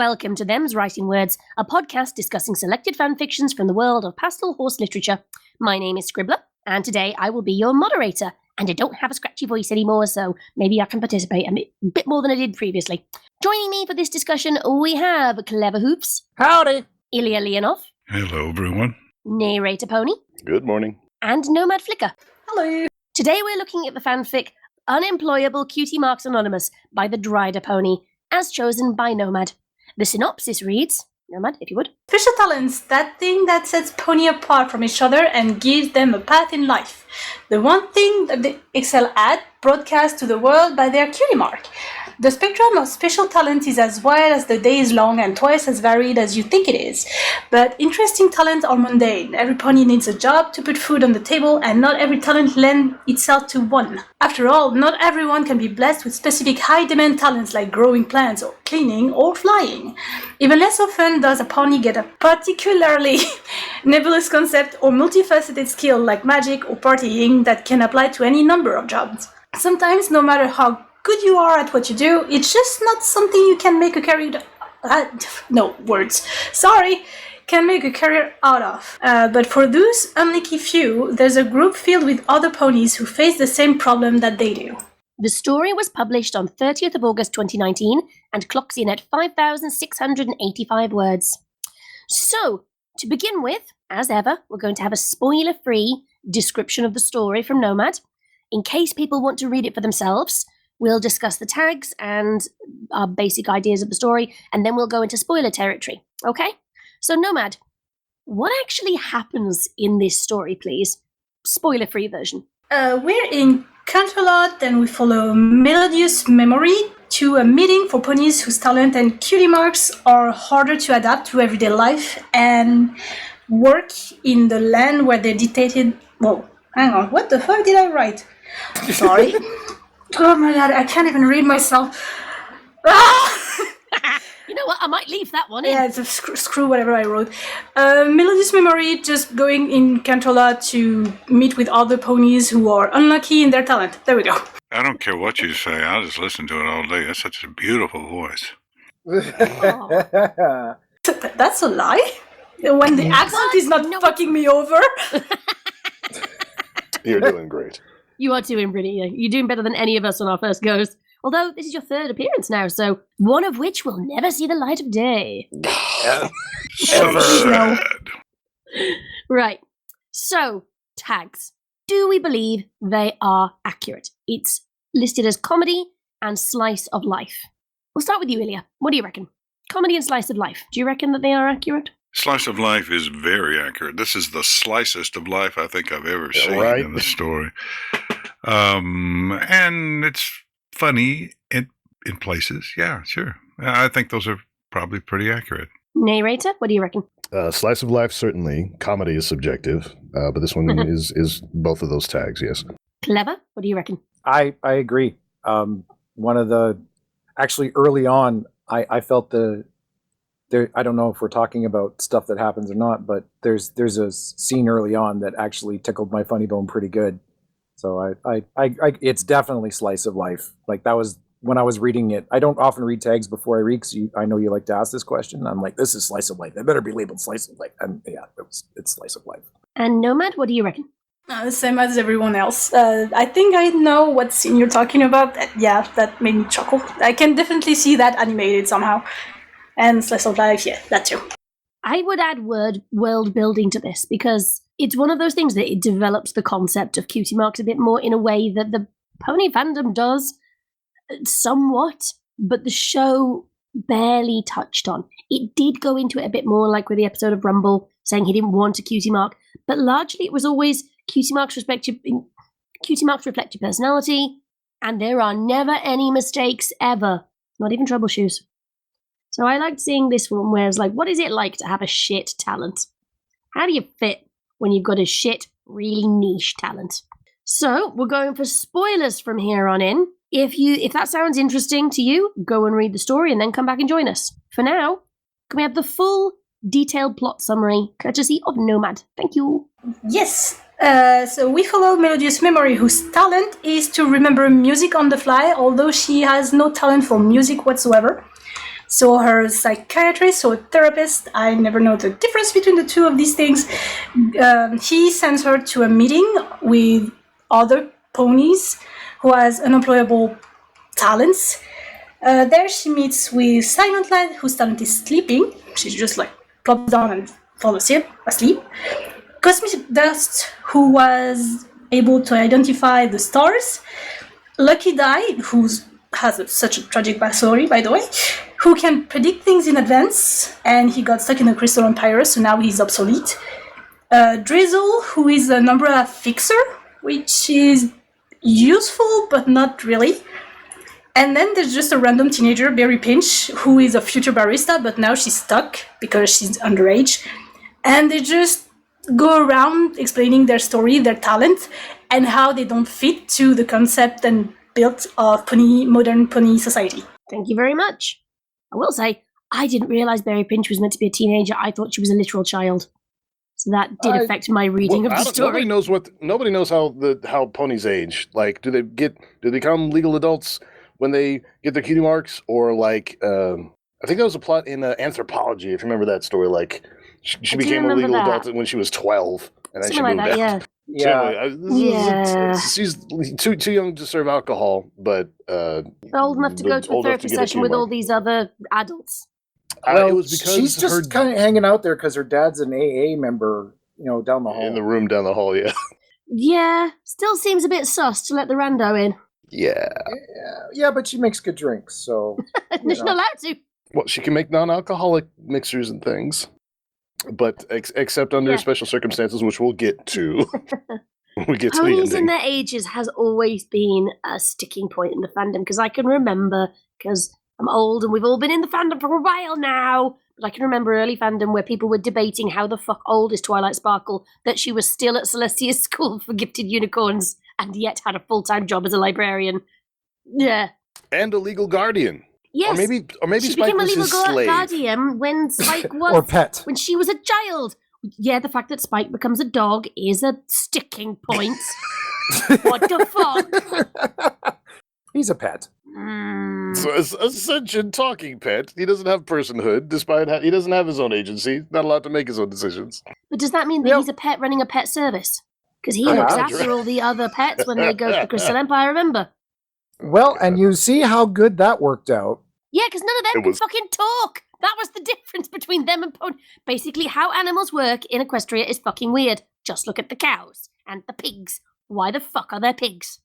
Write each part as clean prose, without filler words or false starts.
welcome to Them's Writing Words, a podcast discussing selected fanfictions from the world of pastel horse literature. My name is Scribbler, and today I will be your moderator. And I don't have a scratchy voice anymore, so maybe I can participate a bit more than I did previously. Joining me for this discussion, we have Clever Hooves. Howdy. Ilya Leonov. Hello, everyone. Neighrator Pony. Good morning. And Nomad Flicker. Hello. Today we're looking at the fanfic Unemployable Cutie Marks Anonymous by the Neighrator Pony, as chosen by Nomad. The synopsis reads, Nomad, if you would. Special talents, that thing that sets pony apart from each other and gives them a path in life. The one thing that they excel at, broadcast to the world by their cutie mark. The spectrum of special talent is as wide as the day is long and twice as varied as you think it is. But interesting talents are mundane. Every pony needs a job to put food on the table, and not every talent lends itself to one. After all, not everyone can be blessed with specific high-demand talents like growing plants or cleaning or flying. Even less often does a pony get a particularly nebulous concept or multifaceted skill like magic or partying that can apply to any number of jobs. Sometimes, no matter how good you are at what you do, it's just not something you can make a career can make a career out of. But for those unlucky few, there's a group filled with other ponies who face the same problem that they do. The story was published on 30th of August 2019 and clocks in at 5,685 words. So, to begin with, as ever, we're going to have a spoiler-free description of the story from Nomad. In case people want to read it for themselves, we'll discuss the tags and our basic ideas of the story, and then we'll go into spoiler territory, okay? So, Nomad, what actually happens in this story, please? Spoiler-free version. We're in Canterlot, and we follow Melodious Memory to a meeting for ponies whose talent and cutie marks are harder to adapt to everyday life and work in the land where they're dictated. Whoa, hang on, what the fuck did I write? Sorry. Oh my god, I can't even read myself. You know what, I might leave that one in. Yeah, it's screw whatever I wrote. Melodious Memory, just going in Canterlot to meet with other ponies who are unlucky in their talent. There we go. I don't care what you say. I'll just listen to it all day. That's such a beautiful voice. That's a lie? When the accent is not fucking me over? You're doing great. You are doing brilliant. You're doing better than any of us on our first goes. Although this is your third appearance now, so one of which will never see the light of day. So sad. Right. So, tags. Do we believe they are accurate? It's listed as comedy and slice of life. We'll start with you, Ilya. What do you reckon? Comedy and slice of life. Do you reckon that they are accurate? Slice of life is very accurate. This is the slicest of life I think I've ever seen in the story. And it's funny in places. Yeah, sure. I think those are probably pretty accurate. Neighrator, what do you reckon? Slice of life, certainly. Comedy is subjective, but this one is both of those tags, yes. Clever, what do you reckon? I agree. One of the, actually early on, I felt I don't know if we're talking about stuff that happens or not, but there's a scene early on that actually tickled my funny bone pretty good. So I it's definitely slice of life. Like that was when I was reading it. I don't often read tags before I read because I know you like to ask this question. I'm like, this is slice of life. It better be labeled slice of life. And yeah, it's slice of life. And Nomad, what do you reckon? The same as everyone else. I think I know what scene you're talking about. Yeah, that made me chuckle. I can definitely see that animated somehow. And slice of life, yeah, that too. I would add world building to this because it's one of those things that it develops the concept of cutie marks a bit more in a way that the pony fandom does somewhat, but the show barely touched on. It did go into it a bit more, like with the episode of Rumble, saying he didn't want a cutie mark, but largely it was always cutie marks reflect your personality, and there are never any mistakes ever, not even troubleshoes. So I liked seeing this one where it's like, what is it like to have a shit talent? How do you fit when you've got a shit, really niche talent? So we're going for spoilers from here on in. If that sounds interesting to you, go and read the story and then come back and join us. For now, can we have the full detailed plot summary, courtesy of Nomad? Thank you. Yes. So we follow Melodious Memory, whose talent is to remember music on the fly, although she has no talent for music whatsoever. So her psychiatrist or therapist, I never know the difference between the two of these things, he sends her to a meeting with other ponies who has unemployable talents. There she meets with Silent Lad, whose talent is sleeping. She just like plops down and falls asleep. Cosmic Dust, who was able to identify the stars. Lucky Die, who has such a tragic backstory, by the way, who can predict things in advance, and he got stuck in a crystal empire, so now he's obsolete. Drizzle, who is a number fixer, which is useful, but not really. And then there's just a random teenager, Berry Pinch, who is a future barista, but now she's stuck because she's underage. And they just go around explaining their story, their talent, and how they don't fit to the concept and build of modern pony society. Thank you very much. I will say, I didn't realise Berry Pinch was meant to be a teenager. I thought she was a literal child. So that did affect my reading of the story. Nobody knows how ponies age. Like, do they become legal adults when they get their cutie marks, or like I think that was a plot in Anthropology, if you remember that story. Like she became a legal adult when she was 12, and then Something she moved like that, out. She's too young to serve alcohol, but old enough to go to a therapy session with all these other adults. Well, it was because she's just kind of hanging out there because her dad's an AA member, down the hall. In the room down the hall, yeah. Yeah, still seems a bit sus to let the rando in. Yeah, but she makes good drinks, so she's not allowed to. Well, she can make non-alcoholic mixers and things, but except under special circumstances, which we'll get to. When we get to the Ponies ending. and their ages has always been a sticking point in the fandom, because I can remember, because I'm old and we've all been in the fandom for a while now, but I can remember early fandom where people were debating how the fuck old is Twilight Sparkle, that she was still at Celestia's school for gifted unicorns and yet had a full-time job as a librarian. Yeah. And a legal guardian. Yes. Or maybe she Spike became a was legal his slave. guardian when Spike was... or pet. When she was a child. Yeah, the fact that Spike becomes a dog is a sticking point. What the fuck? He's a pet. So a sentient talking pet. He doesn't have personhood, despite he doesn't have his own agency. Not allowed to make his own decisions. But does that mean that he's a pet running a pet service? Because he looks after all the other pets when they go to the Crystal Empire, remember? Well, and you see how good that worked out. Yeah, because none of them can fucking talk. That was the difference between them and pony. Basically, how animals work in Equestria is fucking weird. Just look at the cows and the pigs. Why the fuck are there pigs?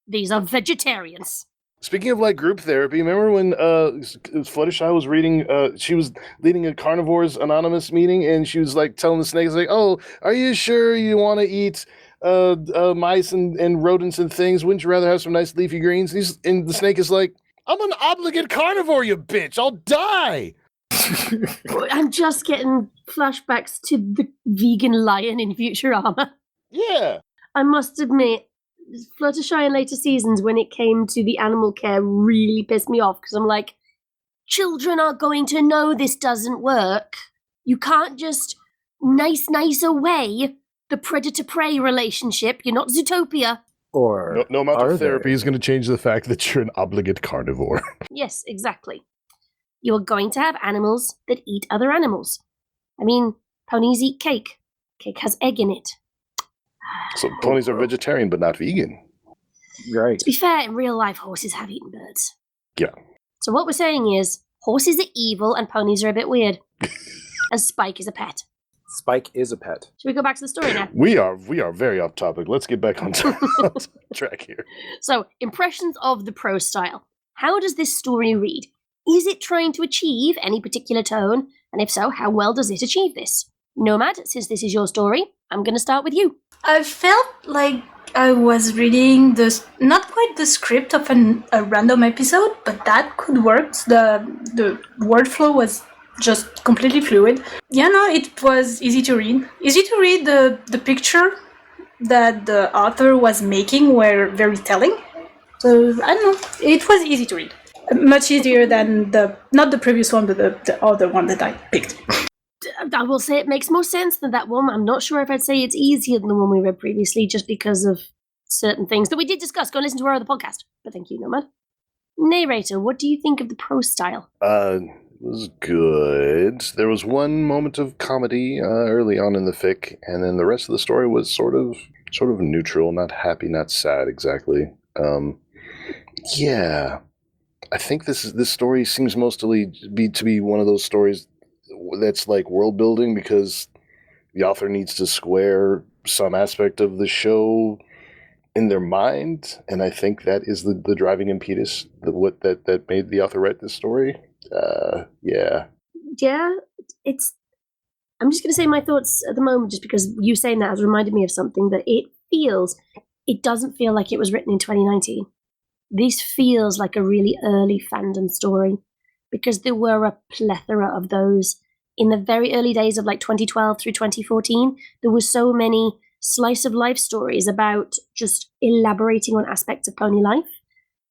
These are vegetarians. Speaking of like group therapy, remember when Fluttershy was reading? She was leading a Carnivores Anonymous meeting, and she was like telling the snakes, like, "Oh, are you sure you want to eat mice and rodents and things? Wouldn't you rather have some nice leafy greens?" And the snake is like, "I'm an obligate carnivore, you bitch! I'll die." I'm just getting flashbacks to the vegan lion in Futurama. Yeah. I must admit, Fluttershy in later seasons, when it came to the animal care, really pissed me off, because I'm like, children are going to know this doesn't work. You can't just nice away the predator-prey relationship. You're not Zootopia. Or no amount of therapy is going to change the fact that you're an obligate carnivore. Yes, exactly. You're going to have animals that eat other animals. I mean, ponies eat cake. Cake has egg in it. So ponies are vegetarian but not vegan. Right. To be fair, in real life, horses have eaten birds. Yeah. So what we're saying is, horses are evil and ponies are a bit weird. As Spike is a pet. Spike is a pet. Should we go back to the story now? We are very off topic. Let's get back on track here. So, impressions of the prose style. How does this story read? Is it trying to achieve any particular tone? And if so, how well does it achieve this? Nomad, since this is your story, I'm going to start with you. I felt like I was reading not quite the script of a random episode, but that could work. The word flow was just completely fluid. Yeah, no, it was easy to read. Easy to read. The picture that the author was making were very telling. So, I don't know, it was easy to read. Much easier than not the previous one, but the other one that I picked. I will say it makes more sense than that one. I'm not sure if I'd say it's easier than the one we read previously, just because of certain things that we did discuss. Go and listen to our other podcast. But thank you, Nomad. Neighrator, what do you think of the prose style? was good. There was one moment of comedy early on in the fic, and then the rest of the story was sort of neutral, not happy, not sad exactly. Yeah, I think this story seems mostly to be one of those stories that's like world building, because the author needs to square some aspect of the show in their mind, and I think that is the driving impetus that made the author write this story. Yeah. Yeah, it's. I'm just going to say my thoughts at the moment, just because you saying that has reminded me of something that it doesn't feel like it was written in 2019. This feels like a really early fandom story, because there were a plethora of those in the very early days of like 2012 through 2014. There were so many slice of life stories about just elaborating on aspects of pony life,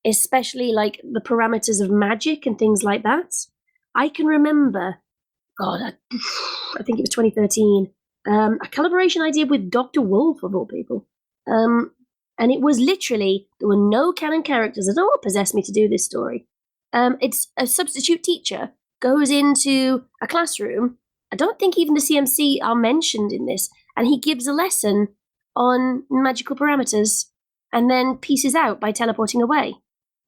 especially like the parameters of magic and things like that. I can remember, God, I think it was 2013, a collaboration I did with Dr. Wolf, of all people. And it was literally, there were no canon characters. I don't know what possessed me to do this story. It's a substitute teacher goes into a classroom. I don't think even the CMC are mentioned in this. And he gives a lesson on magical parameters and then pieces out by teleporting away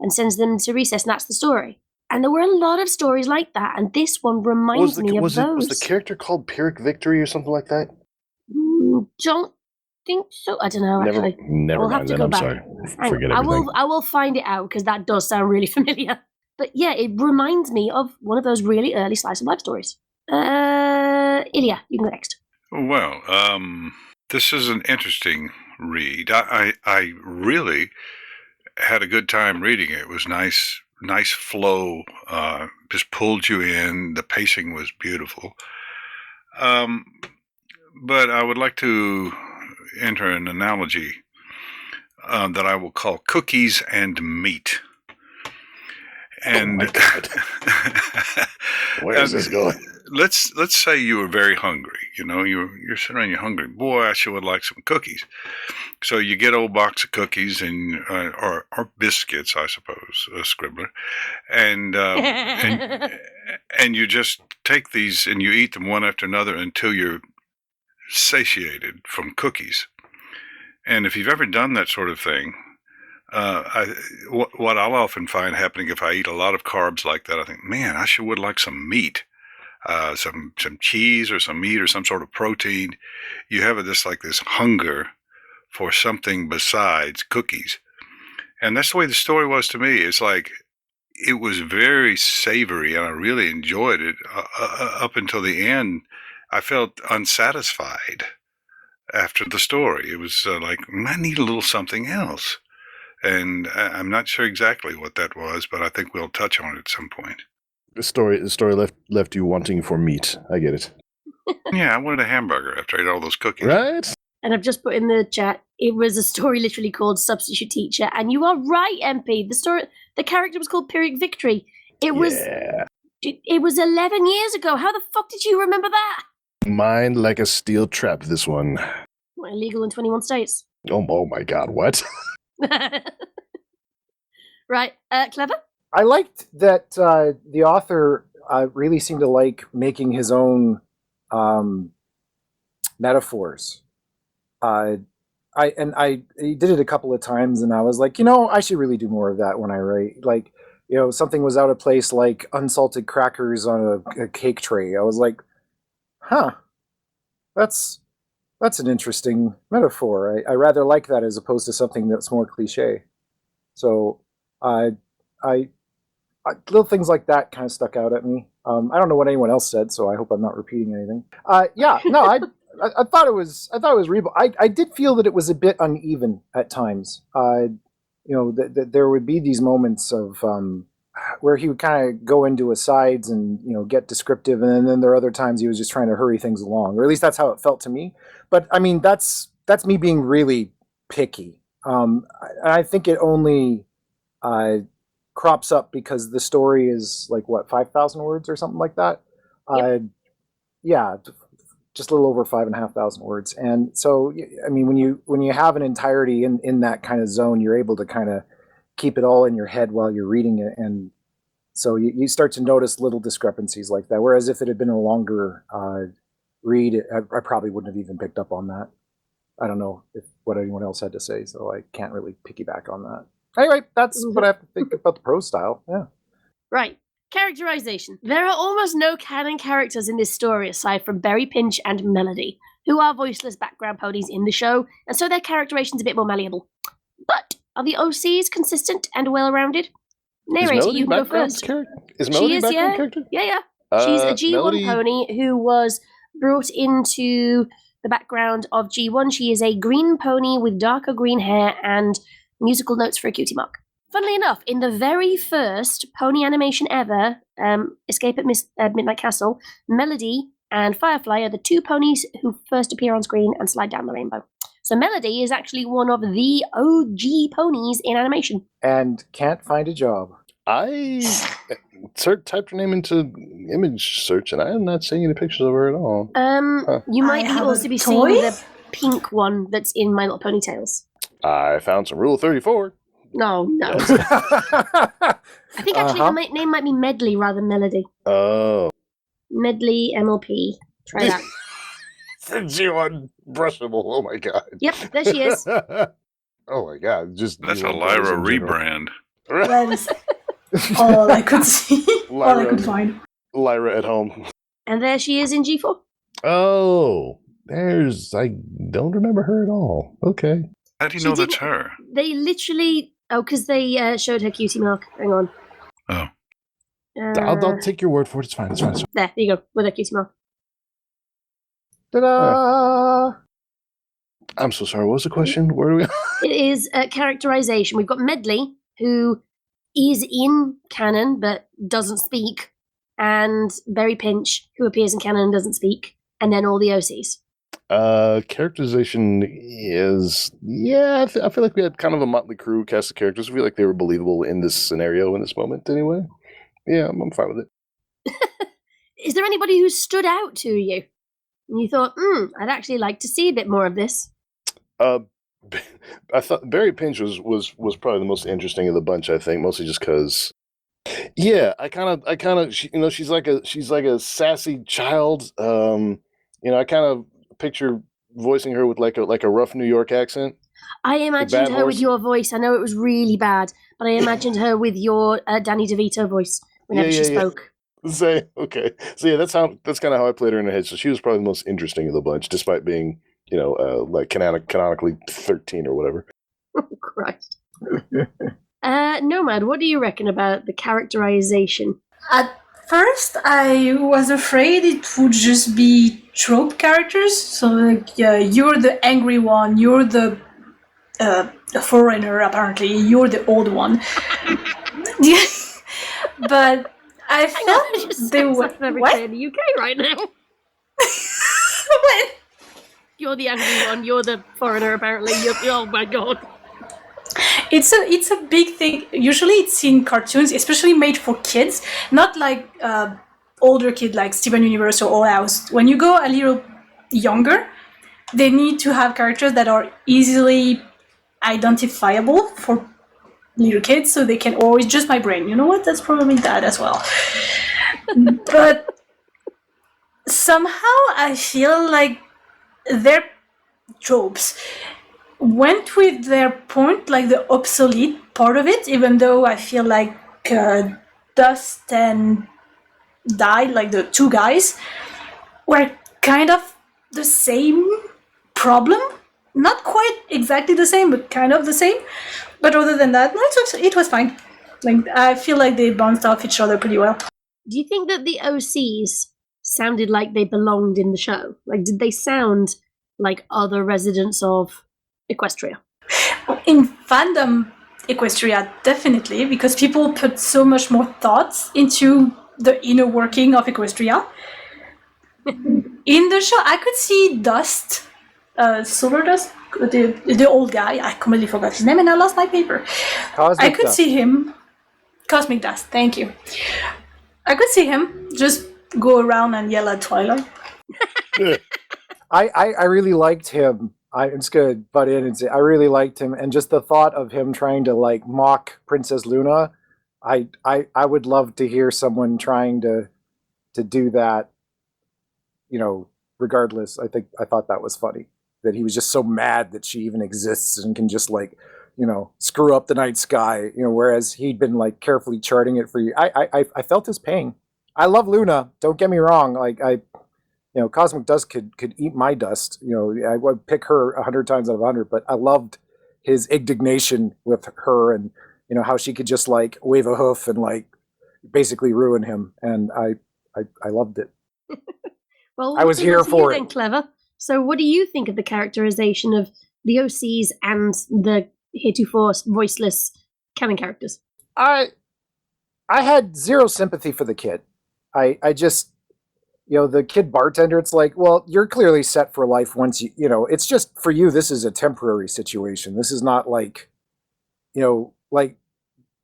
and sends them to recess, and that's the story. And there were a lot of stories like that, and this one reminds me of those. Was the character called Pyrrhic Victory or something like that? Don't think so. I don't know. Never mind then. I'm sorry. Forget everything. I will find it out, because that does sound really familiar. But yeah, it reminds me of one of those really early slice of life stories. Ilya, you can go next. Well, this is an interesting read. I really had a good time reading it. It was nice flow. Just pulled you in. The pacing was beautiful. But I would like to enter an analogy that I will call cookies and meat. And oh my God. Where is this going? Let's say you were very hungry. You know, you're sitting around, you're hungry. Boy, I sure would like some cookies. So you get an old box of cookies and or biscuits, I suppose, a Scribbler, and you just take these and you eat them one after another until you're satiated from cookies. And if you've ever done that sort of thing, what I'll often find happening if I eat a lot of carbs like that, I think, man, I sure would like some meat, some cheese or some meat or some sort of protein. You have this hunger for something besides cookies. And that's the way the story was to me. It's like, it was very savory and I really enjoyed it up until the end. I felt unsatisfied after the story. It was like, I need a little something else. And I'm not sure exactly what that was, but I think we'll touch on it at some point. The story left you wanting for meat. I get it. Yeah, I wanted a hamburger after I ate all those cookies. Right? And I've just put in the chat, it was a story literally called Substitute Teacher. And you are right, MP. The character was called Pyrrhic Victory. It was 11 years ago. How the fuck did you remember that? Mind like a steel trap, this one. Illegal in 21 states. Oh my God, what? Right, Clever? I liked that the author really seemed to like making his own metaphors. He did it a couple of times, and I was like, I should really do more of that when I write. Like, something was out of place, like unsalted crackers on a cake tray. I was like, huh, that's an interesting metaphor. I rather like that as opposed to something that's more cliche. So little things like that kind of stuck out at me. I don't know what anyone else said, so I hope I'm not repeating anything. I thought it was readable. I did feel that it was a bit uneven at times. There would be these moments of where he would kind of go into asides and get descriptive, and then there are other times he was just trying to hurry things along, or at least that's how it felt to me. But I mean, that's me being really picky. I think it only crops up because the story is like 5,000 words or something like that. Yep. Yeah, just a little over 5,500 words. And so, I mean, when you have an entirety in that kind of zone, you're able to kind of keep it all in your head while you're reading it. And So you start to notice little discrepancies like that. Whereas if it had been a longer read, I probably wouldn't have even picked up on that. I don't know what anyone else had to say, so I can't really piggyback on that. Anyway, that's what I have to think about the prose style. Yeah. Right. Characterization. There are almost no canon characters in this story aside from Berry Pinch and Melody, who are voiceless background ponies in the show, and so their characterization's a bit more malleable. But are the OCs consistent and well-rounded? Narrator, you can go first. Is Melody She is, background yeah. character? Yeah. She's a G1 Melody- pony who was brought into the background of G1. She is a green pony with darker green hair and musical notes for a cutie mark. Funnily enough, in the very first pony animation ever, Escape at Midnight Castle, Melody and Firefly are the two ponies who first appear on screen and slide down the rainbow. So Melody is actually one of the OG ponies in animation. And can't find a job. I typed her name into image search, and I am not seeing any pictures of her at all. You might have also a be toy? seeing the pink one that's in My Little Pony Tales. I found some Rule 34. No. I think actually Uh-huh. her name might be Medley rather than Melody. Oh. Medley MLP. Try that. G1 brushable. Oh my god. Yep, there she is. Oh my god. Just That's a G1 Lyra in general. rebrand. That is all I could see. All I could find. Lyra at home. And there she is in G4. Oh. I don't remember her at all. Okay. How do you She know that's didn't- her? They literally... Oh, because they showed her cutie mark. Hang on. Oh. I'll take your word for it. It's fine. There you go, with her cutie mark. Ta-da! I'm so sorry. What was the question? Where do we? It is characterization. We've got Medley, who is in canon but doesn't speak, and Berry Pinch, who appears in canon and doesn't speak, and then all the OCs. Characterization is I feel like we had kind of a motley crew cast of characters. I feel like they were believable in this scenario in this moment. Anyway, yeah, I'm fine with it. Is there anybody who stood out to you? And you thought, I'd actually like to see a bit more of this. I thought Berry Pinch was probably the most interesting of the bunch. I think mostly just because, I kind of she's like a sassy child. I kind of picture voicing her with like a rough New York accent. I imagined her with horse. your voice. I know it was really bad, but I imagined her with your Danny DeVito voice whenever she spoke. Say okay. So that's kind of how I played her in the head. So she was probably the most interesting of the bunch, despite being like canonically 13 or whatever. Oh, Christ. Nomad, what do you reckon about the characterization? At first, I was afraid it would just be trope characters. So, like, you're the angry one, you're the foreigner, apparently, you're the old one. But I felt they were. What? in the UK right now. What? You're the angry one. You're the foreigner. Apparently. Oh my god. It's a big thing. Usually, it's in cartoons, especially made for kids, not like older kid like Steven Universe or All House. When you go a little younger, they need to have characters that are easily identifiable for little kids, so they can always just my brain. You know what? That's probably that as well. But somehow I feel like their tropes went with their point, like the obsolete part of it, even though I feel like Dust and Die, like the two guys, were kind of the same problem. Not quite exactly the same, but kind of the same. But other than that, no, it was fine. Like I feel like they bounced off each other pretty well. Do you think that the OCs sounded like they belonged in the show? Like, did they sound like other residents of Equestria? In fandom Equestria, definitely, because people put so much more thoughts into the inner working of Equestria. In the show, I could see Dust, Solar Dust, the old guy. I completely forgot his name and I lost my paper. Cosmic I could Dust. see him, Cosmic Dust, thank you. I could see him just go around and yell at Twilight. I really liked him. I'm just gonna butt in and say I really liked him, and just the thought of him trying to like mock Princess Luna, I would love to hear someone trying to do that, regardless. I thought that was funny, that he was just so mad that she even exists and can just like, screw up the night sky, whereas he'd been like carefully charting it for you. I felt his pain. I love Luna, don't get me wrong. Like Cosmic Dust could eat my dust. I would pick her 100 times out of 100, but I loved his indignation with her, and how she could just like wave a hoof and like basically ruin him. And I loved it. Well, I was here for it. Then, Clever. So, what do you think of the characterization of the OCs and the heretofore voiceless canon characters? I had zero sympathy for the kid. I just, the kid bartender, it's like, well, you're clearly set for life once it's just for you. This is a temporary situation. This is not like, like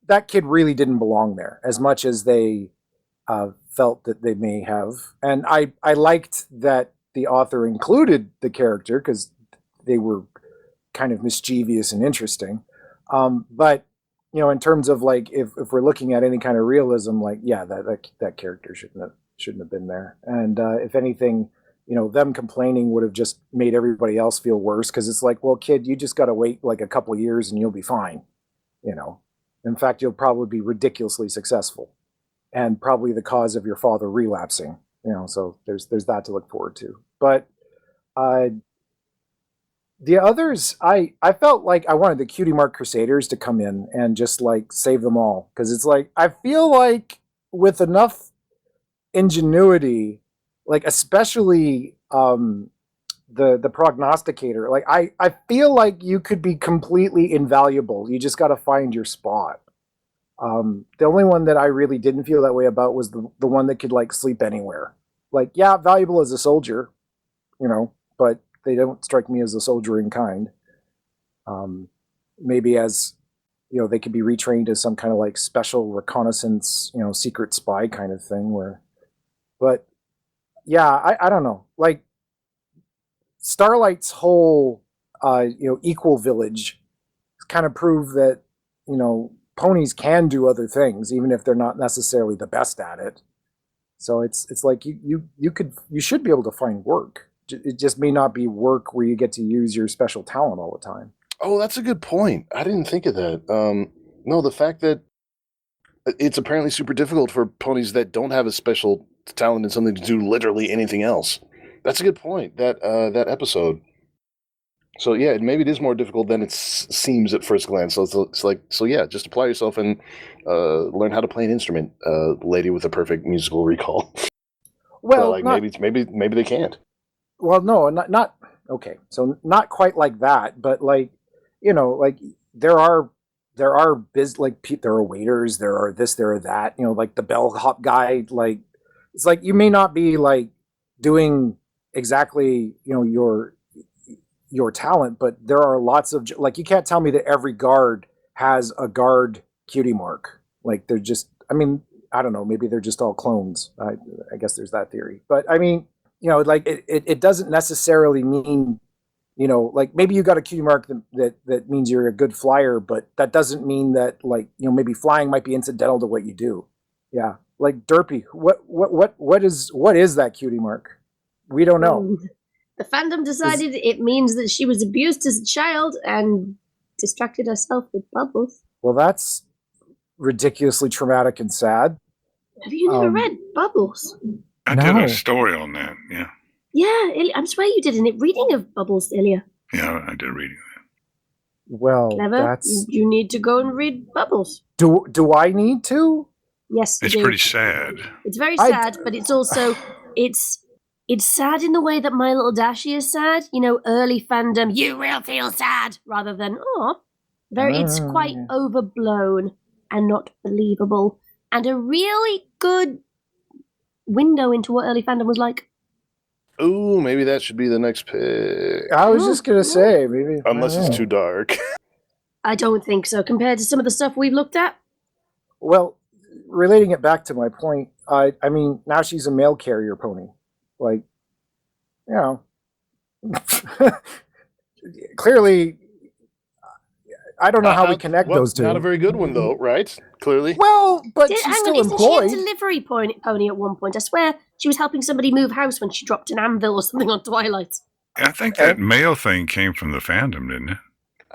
that kid really didn't belong there as much as they felt that they may have. And I liked that the author included the character because they were kind of mischievous and interesting. But in terms of like, if we're looking at any kind of realism, like, yeah, that character shouldn't have been there. And if anything, them complaining would have just made everybody else feel worse, because it's like, well, kid, you just got to wait like a couple of years and you'll be fine. In fact, you'll probably be ridiculously successful and probably the cause of your father relapsing. So there's that to look forward to. But the others, I felt like I wanted the Cutie Mark Crusaders to come in and just like save them all, because it's like, I feel like with enough ingenuity, like especially the prognosticator, like I feel like you could be completely invaluable. You just got to find your spot. The only one that I really didn't feel that way about was the one that could like sleep anywhere. Like, yeah, valuable as a soldier, but they don't strike me as a soldiering kind. Maybe as, they could be retrained as some kind of like special reconnaissance, secret spy kind of thing but yeah, I don't know. Like Starlight's whole, equal village kind of proved that, ponies can do other things, even if they're not necessarily the best at it. So it's like you should be able to find work. It just may not be work where you get to use your special talent all the time. Oh, that's a good point. I didn't think of that. No, the fact that it's apparently super difficult for ponies that don't have a special talent in something to do literally anything else. That's a good point. That episode. So yeah, maybe it is more difficult than it seems at first glance. So it's like, yeah, just apply yourself and learn how to play an instrument, lady with a perfect musical recall. Well, like maybe they can't. Well, no, not okay. So not quite like that, but like, like there are there are waiters, there are this, there are that, like the bellhop guy, like it's like you may not be like doing exactly, your talent, but there are lots of, like, you can't tell me that every guard has a guard cutie mark. Like they're just, I mean, I don't know, maybe they're just all clones. I guess there's that theory, but I mean, like it doesn't necessarily mean, like maybe you got a cutie mark that means you're a good flyer, but that doesn't mean that, like, maybe flying might be incidental to what you do. Yeah. Like Derpy, what is that cutie mark? We don't know. The fandom decided it means that she was abused as a child and distracted herself with bubbles. Well, that's ridiculously traumatic and sad. Have you never read Bubbles? I did a story on that, yeah. Yeah, I'm sure you did a reading of Bubbles earlier. Yeah, I did a reading of that. Well, Clever, you need to go and read Bubbles. Do I need to? Yes, it's pretty sad. It's very sad, but it's also it's sad in the way that My Little Dashie is sad. Early fandom, you will feel sad, rather than it's quite overblown and not believable, and a really good window into what early fandom was like. Ooh, maybe that should be the next pick. I was just gonna say, maybe. Unless it's too dark. I don't think so, compared to some of the stuff we've looked at. Well, relating it back to my point, I mean, now she's a mail carrier pony. Like, clearly, I don't know how we connect those two. Not a very good one, though, right? Clearly. Well, but Hang she's on, still isn't she a employed. delivery pony at one point? I swear she was helping somebody move house when she dropped an anvil or something on Twilight. I think that mail thing came from the fandom, didn't it?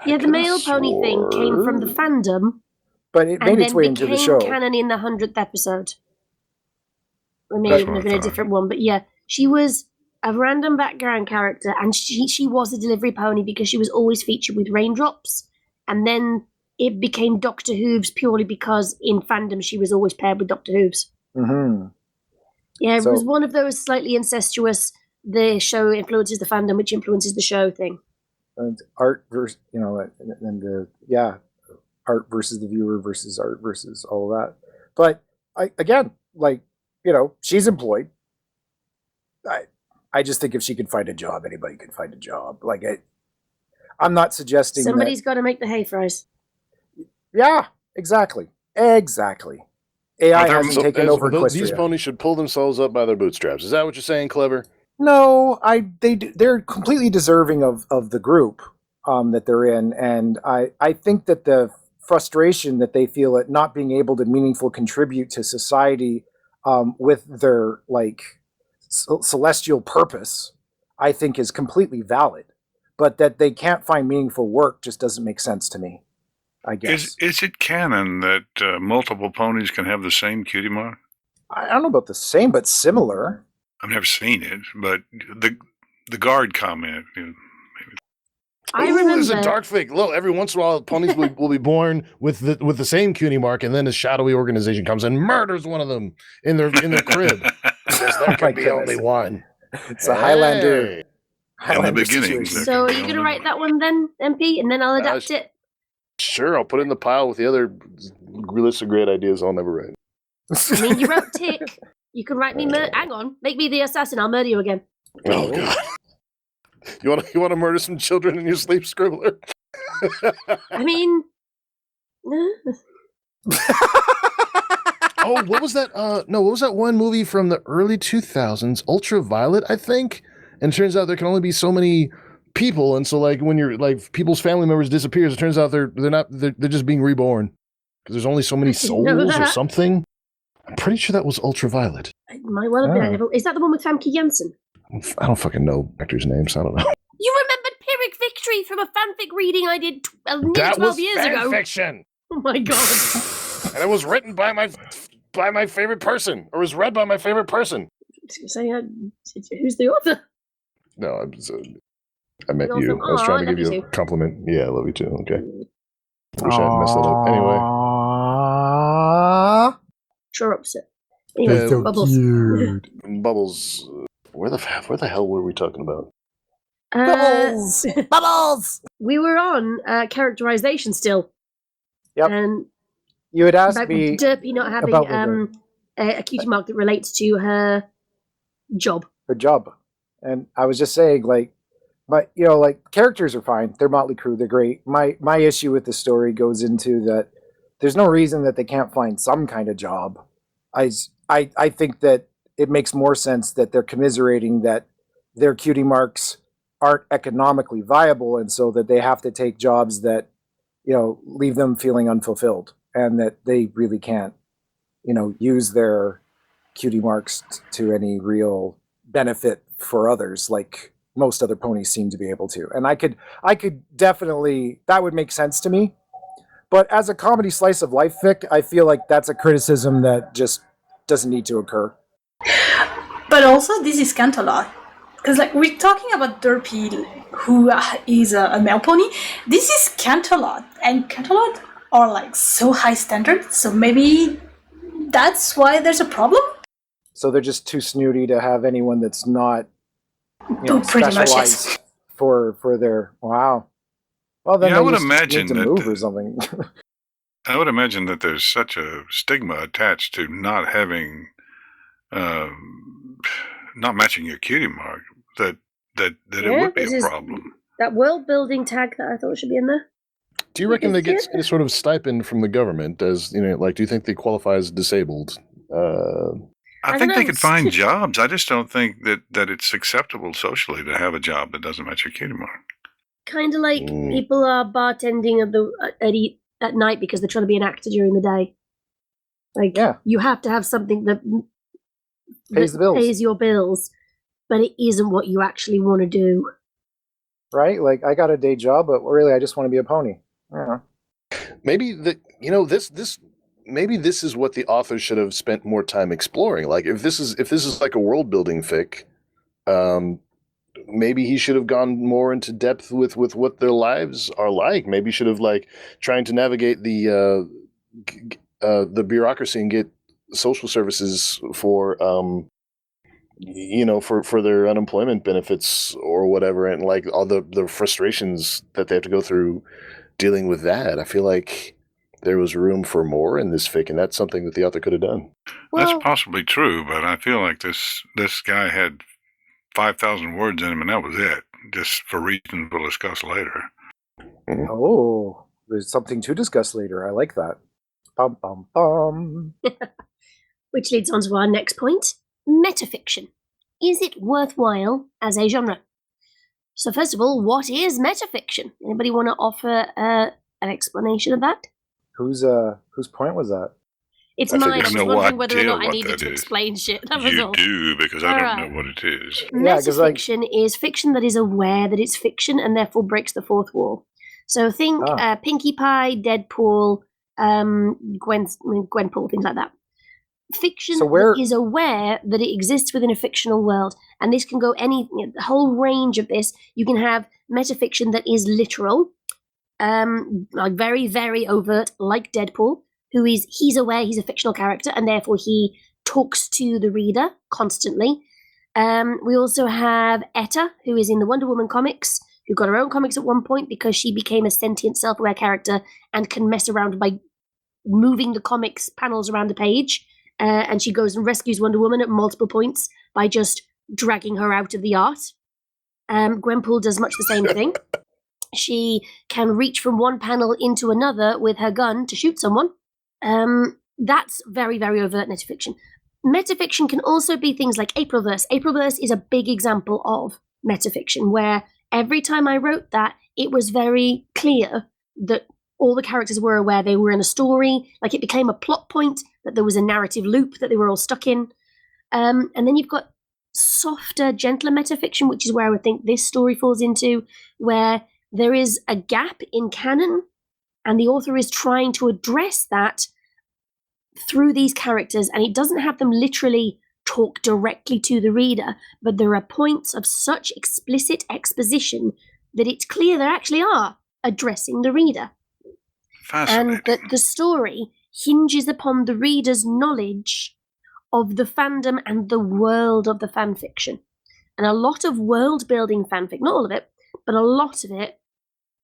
Yeah, the mail pony thing came from the fandom, But it made its way into the show. became canon in the 100th episode. Or maybe That's it would what have I been a thought. different one, but yeah, she was a random background character, and she was a delivery pony because she was always featured with raindrops, and then it became Dr. Hooves purely because in fandom she was always paired with Dr. Hooves. Mm-hmm. Yeah, it So- was one of those slightly incestuous, the show influences the fandom, which influences the show thing. And art versus, and the art versus the viewer versus art versus all of that. But she's employed. I just think if she could find a job, anybody could find a job. I'm not suggesting Somebody's got to make the hay fries. Yeah, exactly. AI hasn't taken over Equestria. These ponies should pull themselves up by their bootstraps. Is that what you're saying, Clever? No, they're completely deserving of the group that they're in, and I think that the frustration that they feel at not being able to meaningful contribute to society with their celestial purpose, I think is completely valid. But that they can't find meaningful work just doesn't make sense to me, I guess. Is it canon that multiple ponies can have the same cutie mark? I don't know about the same, but similar. I've never seen it, but the guard comment. I There's a remember. dark fake. Look, every once in a while, ponies will be born with the same cutie mark, and then a shadowy organization comes and murders one of them in their crib. Because there can be only one. It's a Highlander. In the beginning. situation. So are you going to write that one then, MP, and then I'll adapt it? Sure, I'll put it in the pile with the other list of great ideas I'll never write. I mean, you wrote Tick. You can write me hang on, make me the assassin. I'll murder you again. Oh God! You want to murder some children in your sleep, Scribbler? I mean, Oh, what was that? No, what was that one movie from the early 2000s? Ultraviolet, I think. And it turns out there can only be so many people, and so when you're people's family members disappears, it turns out they're just being reborn because there's only so many didn't know souls or that. something. I'm pretty sure that was Ultraviolet. it might well have been. Is that the one with Famke Janssen? I don't fucking know actors' names. I don't know. You remembered Pyrrhic Victory from a fanfic reading I did nearly That 12 was years fan ago. fiction, Oh my god. and it was written by my favorite person, or was read by my favorite person. Say, who's the author? No, I meant You're you. awesome. I was trying to Aw, I give love you you a compliment. Yeah, I love you too. Okay. I wish I hadn't messed that up. Anyway. Aww. Sure upset. Anyway, That's so Bubbles. cute. Bubbles. Where the hell were we talking about? Bubbles! Bubbles! We were on characterization still. Yep. And You had asked about me Derpy not having about a cutie mark that relates to her job. her job. And I was just saying, characters are fine. They're Motley Crue. They're great. My issue with the story goes into that there's no reason that they can't find some kind of job. I think that it makes more sense that they're commiserating that their cutie marks aren't economically viable, and so that they have to take jobs that, leave them feeling unfulfilled, and that they really can't, use their cutie marks to any real benefit for others, like most other ponies seem to be able to. And I could definitely, that would make sense to me. But as a comedy slice of life fic, I feel like that's a criticism that just doesn't need to occur. But also, this is Cantalot. Because we're talking about Derpy, who is a male pony. This is Cantalot. And Cantalot are so high standard. So maybe that's why there's a problem? So they're just too snooty to have anyone that's not Pretty much, yes. specialized for their, wow. Well, then Yeah, I they would just imagine need to that move or something. I would imagine that there's such a stigma attached to not having, not matching your cutie mark that it would be this a is- problem. That world building tag that I thought should be in there. Do you reckon they get any sort of stipend from the government as, do you think they qualify as disabled? I I think don't they know. could find jobs. I just don't think that it's acceptable socially to have a job that doesn't match your cutie mark. Kind of like people are bartending at night because they're trying to be an actor during the day. Like, you have to have something that Pays the bills. pays your bills, but it isn't what you actually want to do. Right? Like, I got a day job, but really, I just want to be a pony. Yeah. Maybe maybe this is what the author should have spent more time exploring. Like, if this is like a world building fic, maybe he should have gone more into depth with what their lives are like. Maybe should have like trying to navigate the bureaucracy and get social services for for their unemployment benefits or whatever, and like all the frustrations that they have to go through dealing with that. I feel like there was room for more in this fic, and that's something that the author could have done. Well, that's possibly true, but I feel like this guy had 5,000 words in him, and that was it, just for reasons we'll discuss later. Oh, there's something to discuss later. I like that. Bum, bum, bum. Which leads on to our next point. Metafiction. Is it worthwhile as a genre? So first of all, what is metafiction? Anybody want to offer an explanation of that? Whose point was that? It's I mine. think I was I know wondering whether or idea not I what needed that to is. explain shit. That was You all. do, because I don't know what it is. Yeah, 'cause, like- Metafiction is fiction that is aware that it's fiction and therefore breaks the fourth wall. So think Pinkie Pie, Deadpool, Gwenpool, things like that. Fiction that is aware that it exists within a fictional world, and this can go the whole range of this. You can have metafiction that is literal, like very, very overt, like Deadpool, he's aware he's a fictional character, and therefore he talks to the reader constantly. We also have Etta, who is in the Wonder Woman comics, who got her own comics at one point because she became a sentient, self-aware character and can mess around by moving the comics panels around the page. And she goes and rescues Wonder Woman at multiple points by just dragging her out of the art. Gwenpool does much the same thing. She can reach from one panel into another with her gun to shoot someone. That's very, very overt metafiction. Metafiction can also be things like Aprilverse. Aprilverse is a big example of metafiction, where every time I wrote that, it was very clear that all the characters were aware they were in a story. Like, it became a plot point, that there was a narrative loop that they were all stuck in. And then you've got softer, gentler metafiction, which is where I would think this story falls into, where there is a gap in canon, and the author is trying to address that through these characters, and it doesn't have them literally talk directly to the reader, but there are points of such explicit exposition that it's clear they actually are addressing the reader. And that the story hinges upon the reader's knowledge of the fandom and the world of the fanfiction. And a lot of world-building fanfic, not all of it, but a lot of it,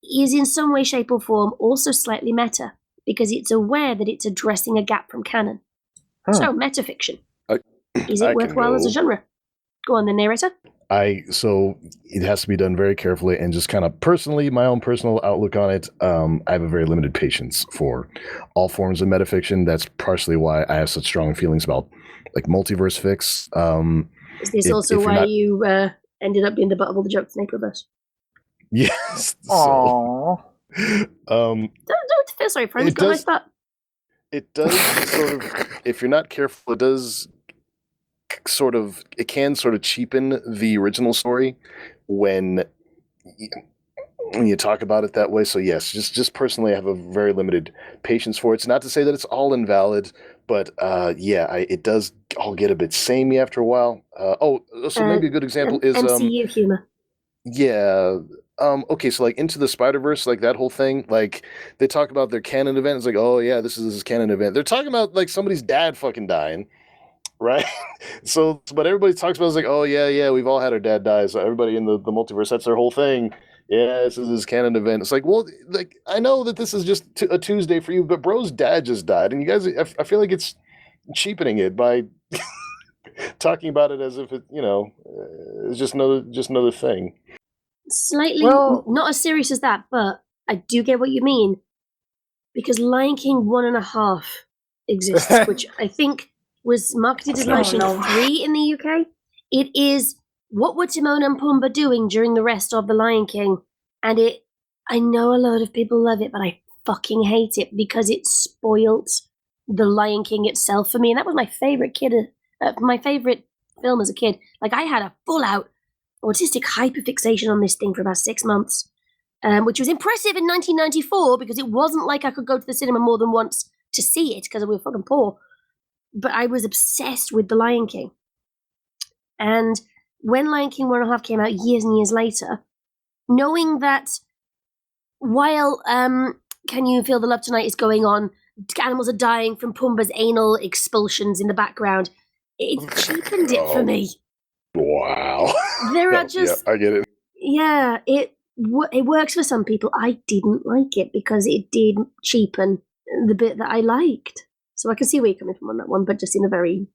is in some way, shape, or form also slightly meta, because it's aware that it's addressing a gap from canon. So, metafiction. Is it worthwhile as a genre? Go on, the narrator. So it has to be done very carefully, and just kind of personally, my own personal outlook on it. I have a very limited patience for all forms of metafiction. That's partially why I have such strong feelings about like multiverse fics. Is this also why you ended up being the butt of all the jokes in Aprilverse? Yes. Aww. Don't feel sorry for him. He's got a nice butt. It does sort of, if you're not careful, it can sort of cheapen the original story when you talk about it that way. So yes, just personally, I have a very limited patience for it. It's not to say that it's all invalid, but it does all get a bit samey after a while. Maybe a good example is MCU humor. Yeah. Okay, so like Into the Spider-Verse, like that whole thing, like they talk about their canon event. It's like, oh yeah, this is his canon event. They're talking about like somebody's dad fucking dying, right? So, but everybody talks about is like, oh yeah, we've all had our dad die. So everybody in the multiverse, that's their whole thing. Yeah, this is his canon event. It's like, well, like I know that this is just a Tuesday for you, but bro's dad just died, and you guys, I feel like it's cheapening it by talking about it as if it, it's just another thing. Slightly not as serious as that, but I do get what you mean, because Lion King 1.5 exists, which I think was marketed as Lion King 3 in the UK. It is what were Timon and Pumbaa doing during the rest of the Lion King, and it I know a lot of people love it, but I fucking hate it because it spoilt The Lion King itself for me, and that was my favorite my favorite film as a kid. Like, I had a full-out autistic hyperfixation on this thing for about 6 months, which was impressive in 1994 because it wasn't like I could go to the cinema more than once to see it because we were fucking poor. But I was obsessed with The Lion King. And when Lion King 1.5 came out years and years later, knowing that while Can You Feel the Love Tonight is going on, animals are dying from Pumbaa's anal expulsions in the background, it cheapened it for me. Wow. There are just... Yeah, I get it. Yeah, it works for some people. I didn't like it because it did cheapen the bit that I liked. So I can see where you're coming from on that one, but just in a very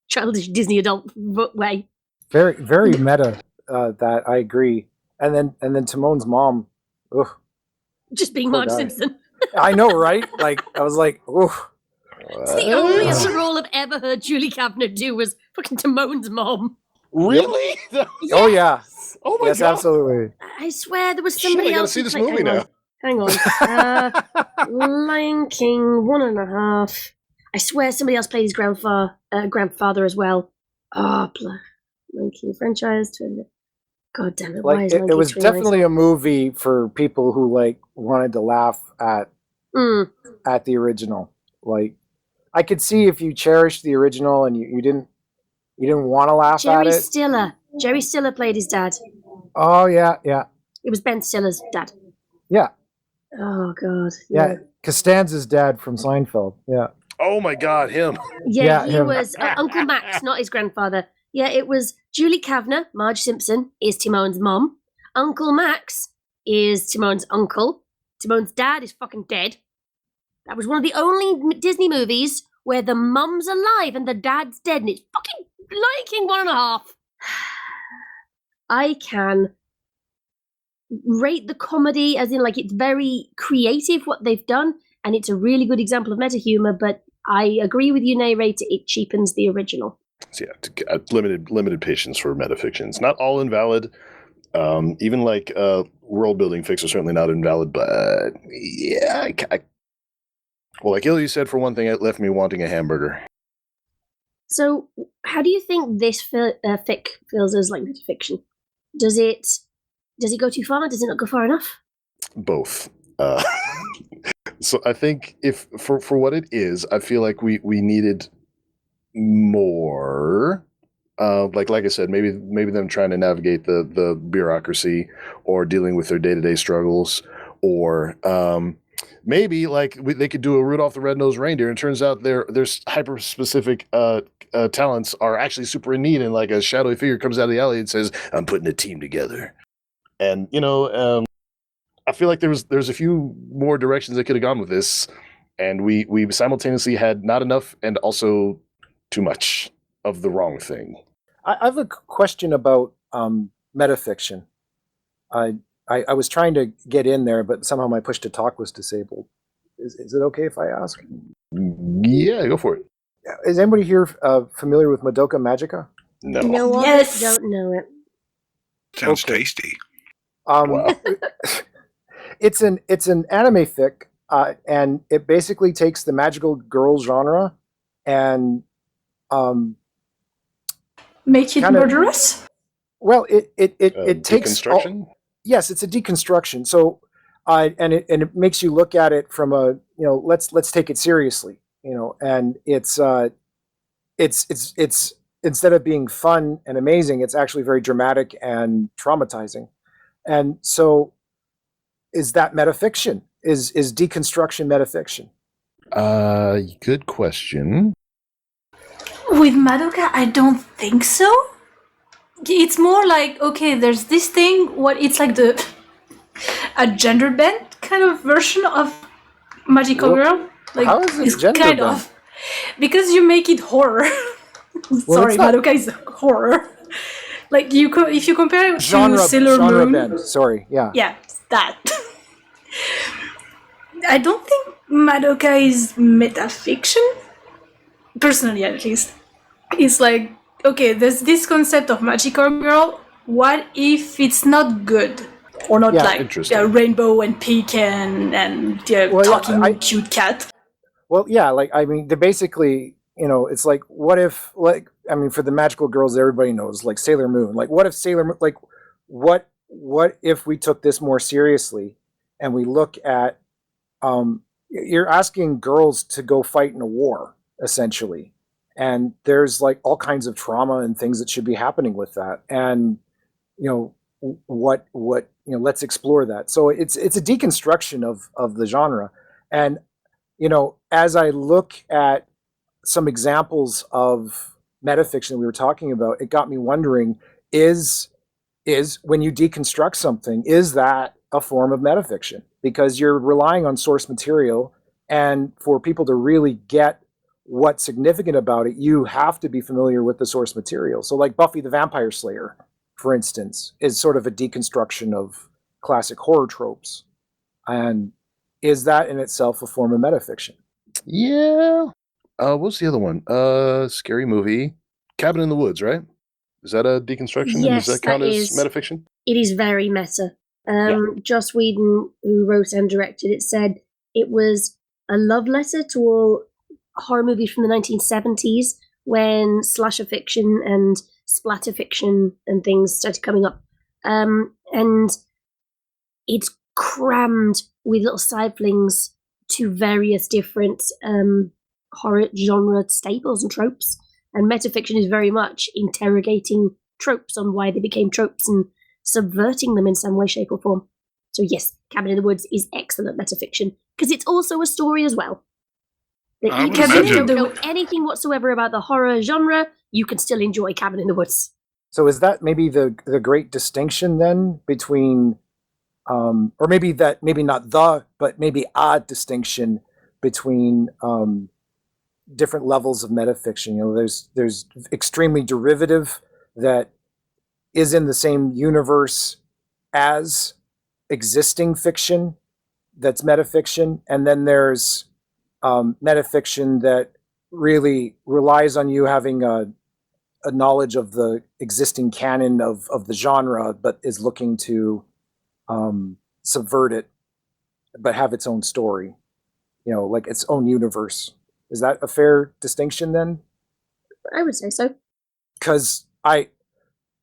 childish Disney adult way. Very, very meta. That I agree. And then Timon's mom. Ugh, Just being Poor Marge guy. Simpson. I know, right? Like I was like, ugh. It's the only other role I've ever heard Julie Kavner do was fucking Timon's mom. Really? Oh yeah. Oh my Yes, god. absolutely. I swear there was Shit, somebody I gotta else. see this who played- movie now. Hang on. Lion King 1.5. I swear somebody else played his grandfather as well. Oh, Lion King franchise. God damn it! Why Like is it Lion King was 3 nice? definitely a movie for people who like wanted to laugh at the original. Like I could see if you cherished the original and you didn't want to laugh at Jerry it. Stiller. Jerry Stiller played his dad. Oh yeah, yeah, It was Ben Stiller's dad. yeah, Oh god. yeah. Costanza's dad from Seinfeld. Yeah. Oh my god, him. Yeah, Yeah, he him. was Uncle Max, not his grandfather. Yeah, it was Julie Kavner, Marge Simpson, is Timon's mom. Uncle Max is Timon's uncle. Timon's dad is fucking dead. That was one of the only Disney movies where the mum's alive and the dad's dead, and it's fucking Lion King 1.5. I can rate the comedy as in, like, it's very creative what they've done, and it's a really good example of meta humor, but I agree with you, Neighrator, it cheapens the original. So yeah, limited patience for metafictions. Not all invalid. Even like world building fics are certainly not invalid, but yeah, well, like Ilya said, for one thing, it left me wanting a hamburger. So, how do you think this fic feels as like metafiction? Does it go too far? Does it not go far enough? Both. So I think if for what it is, I feel like we needed more. Like I said, maybe them trying to navigate the bureaucracy or dealing with their day-to-day struggles, or maybe like they could do a Rudolph the Red-Nosed Reindeer, and it turns out their hyper-specific talents are actually super in need, and like a shadowy figure comes out of the alley and says, "I'm putting a team together." And I feel like there's a few more directions they could have gone with this, and we simultaneously had not enough and also too much of the wrong thing. I have a question about metafiction. I was trying to get in there, but somehow my push to talk was disabled. Is it okay if I ask? Yeah, go for it. Is anybody here familiar with Madoka Magica? No. No, Yes. I don't know it. Sounds Okay. tasty. Wow. It's an anime fic, and it basically takes the magical girl genre and Make it Kinda- murderous? well, it takes all, deconstruction. yes, it's a deconstruction. So, and it makes you look at it from a let's take it seriously, and it's instead of being fun and amazing, it's actually very dramatic and traumatizing. And so, is that metafiction? Is deconstruction metafiction? Good question. With Madoka, I don't think so. It's more like, okay, there's this thing, it's like a gender bent kind of version of Magical Well, Girl. Like, how is it it's gender kind bent? of because you make it horror. Sorry, it's not- Madoka is horror. Like if you compare it to Genre Sailor Moon, bend. Sorry, yeah. yeah, that. I don't think Madoka is metafiction. Personally, at least. It's like, okay, there's this concept of magical girl. What if it's not good? or not Yeah, like interesting. rainbow and pecan and Well, yeah, talking cute cat. Well, yeah, like I mean, they're basically, it's like, what if, like, I mean, for the magical girls, everybody knows, like Sailor Moon. Like, what if Sailor Moon, like, what if we took this more seriously, and we look at, you're asking girls to go fight in a war, essentially, and there's like all kinds of trauma and things that should be happening with that, and what let's explore that. So it's a deconstruction of the genre, and as I look at some examples of metafiction that we were talking about, it got me wondering, is when you deconstruct something, is that a form of metafiction? Because you're relying on source material, and for people to really get what's significant about it, you have to be familiar with the source material. So like Buffy the Vampire Slayer, for instance, is sort of a deconstruction of classic horror tropes. And is that in itself a form of metafiction? Yeah. What's the other one? Scary Movie. Cabin in the Woods, right? Is that a deconstruction? And Yes, does that count that as is. metafiction? It is very meta. Joss Whedon, who wrote and directed it, said it was a love letter to all horror movies from the 1970s when slasher fiction and splatter fiction and things started coming up. And it's crammed with little side flings to various different horror genre staples and tropes. And metafiction is very much interrogating tropes on why they became tropes and subverting them in some way, shape, or form. So yes, Cabin in the Woods is excellent metafiction because it's also a story as well. That I even would if you imagine. don't know anything whatsoever about the horror genre, you can still enjoy Cabin in the Woods. So is that maybe the great distinction then between, or maybe not but maybe a distinction between different levels of metafiction? There's extremely derivative that is in the same universe as existing fiction that's metafiction, and then there's metafiction that really relies on you having a knowledge of the existing canon of the genre, but is looking to subvert it, but have its own story, like its own universe. Is that a fair distinction then? I would say so. Because I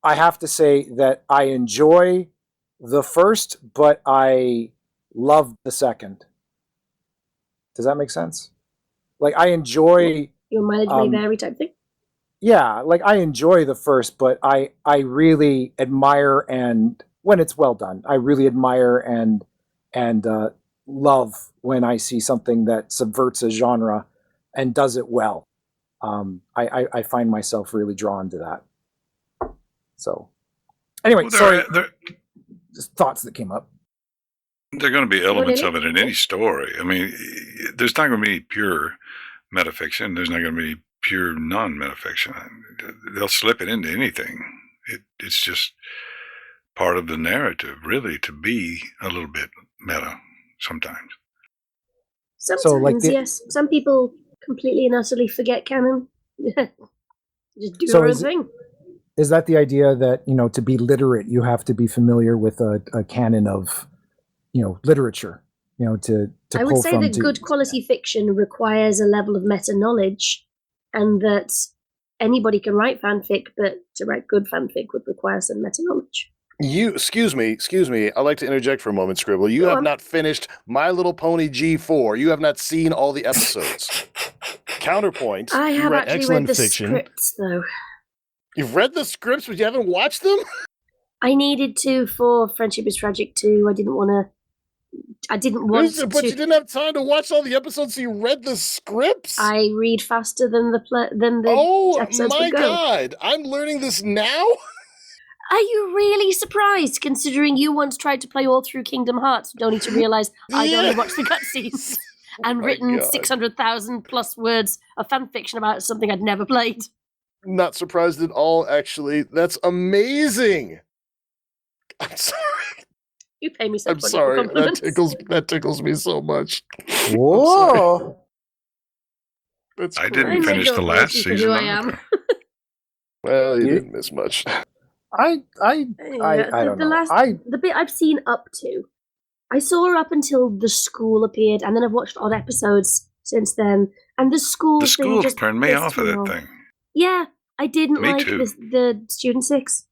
have to say that I enjoy the first, but I love the second. Does that make sense? Like I enjoy Your mileage may vary type thing. Yeah, like I enjoy the first, but I really admire, and when it's well done, I really admire and love when I see something that subverts a genre and does it well. I find myself really drawn to that. So, anyway, Well, sorry, there just thoughts that came up. are going to be elements Really? of it in any story. I mean, there's not going to be pure metafiction. There's not going to be pure non-metafiction. They'll slip it into anything. It's just part of the narrative, really, to be a little bit meta sometimes. Sometimes, yes. Some people completely and utterly forget canon. Just do So their own is it- thing. Is that the idea that, to be literate, you have to be familiar with a canon of, literature, to I would pull say from? that good quality fiction requires a level of meta knowledge, and that anybody can write fanfic, but to write good fanfic would require some meta knowledge. Excuse me. I'd like to interject for a moment, Scribbler. You Go have on. not finished My Little Pony G4. You have not seen all the episodes. Counterpoint. I you have write actually excellent read the fiction. scripts, though. You've read the scripts, but you haven't watched them? I needed to for Friendship is Tragic 2. I didn't want But to. you didn't have time to watch all the episodes, so you read the scripts? I read faster than the Oh episodes my would go. god! I'm learning this now? Are you really surprised, considering you once tried to play all through Kingdom Hearts, only to realize I'd Yeah. only watched the cutscenes and my written God. 600,000 plus words of fanfiction about something I'd never played? Not surprised at all, actually. That's amazing! I'm sorry. You pay me so I'm much for sorry. compliments. That tickles me so much. Whoa! That's I great. didn't I finish don't the know last you for who season. I am. Well, you You- didn't miss much. I don't know. The bit I've seen up to, I saw her up until the school appeared, and then I've watched odd episodes since then. And the school The thing school just turned me pissed off of me that off. thing. Yeah, I didn't Me like too. the Student 6.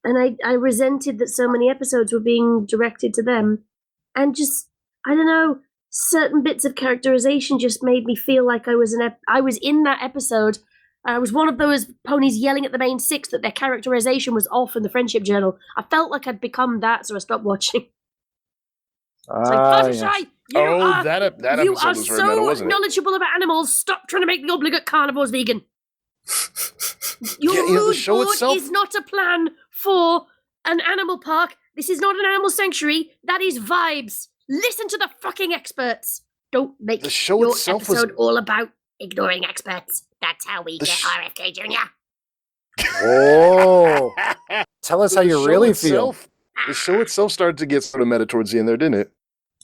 And I resented that so many episodes were being directed to them. And just, I don't know, certain bits of characterization just made me feel like I was in that episode. I was one of those ponies yelling at the main 6 that their characterization was off in the Friendship Journal. I felt like I'd become that, so I stopped watching. It's like, Fluttershy, that episode you are was very meta, so wasn't it? knowledgeable about animals. Stop trying to make the obligate carnivores vegan. Your Yeah, the mood show board itself- is not a plan for an animal park. This is not an animal sanctuary. That is vibes. Listen to the fucking experts. Don't make The show your itself was- episode all about ignoring experts. That's how we get sh- RFK Jr. Oh, tell us how The you show really itself- The show itself started to get sort of meta towards the end there, didn't it? feel.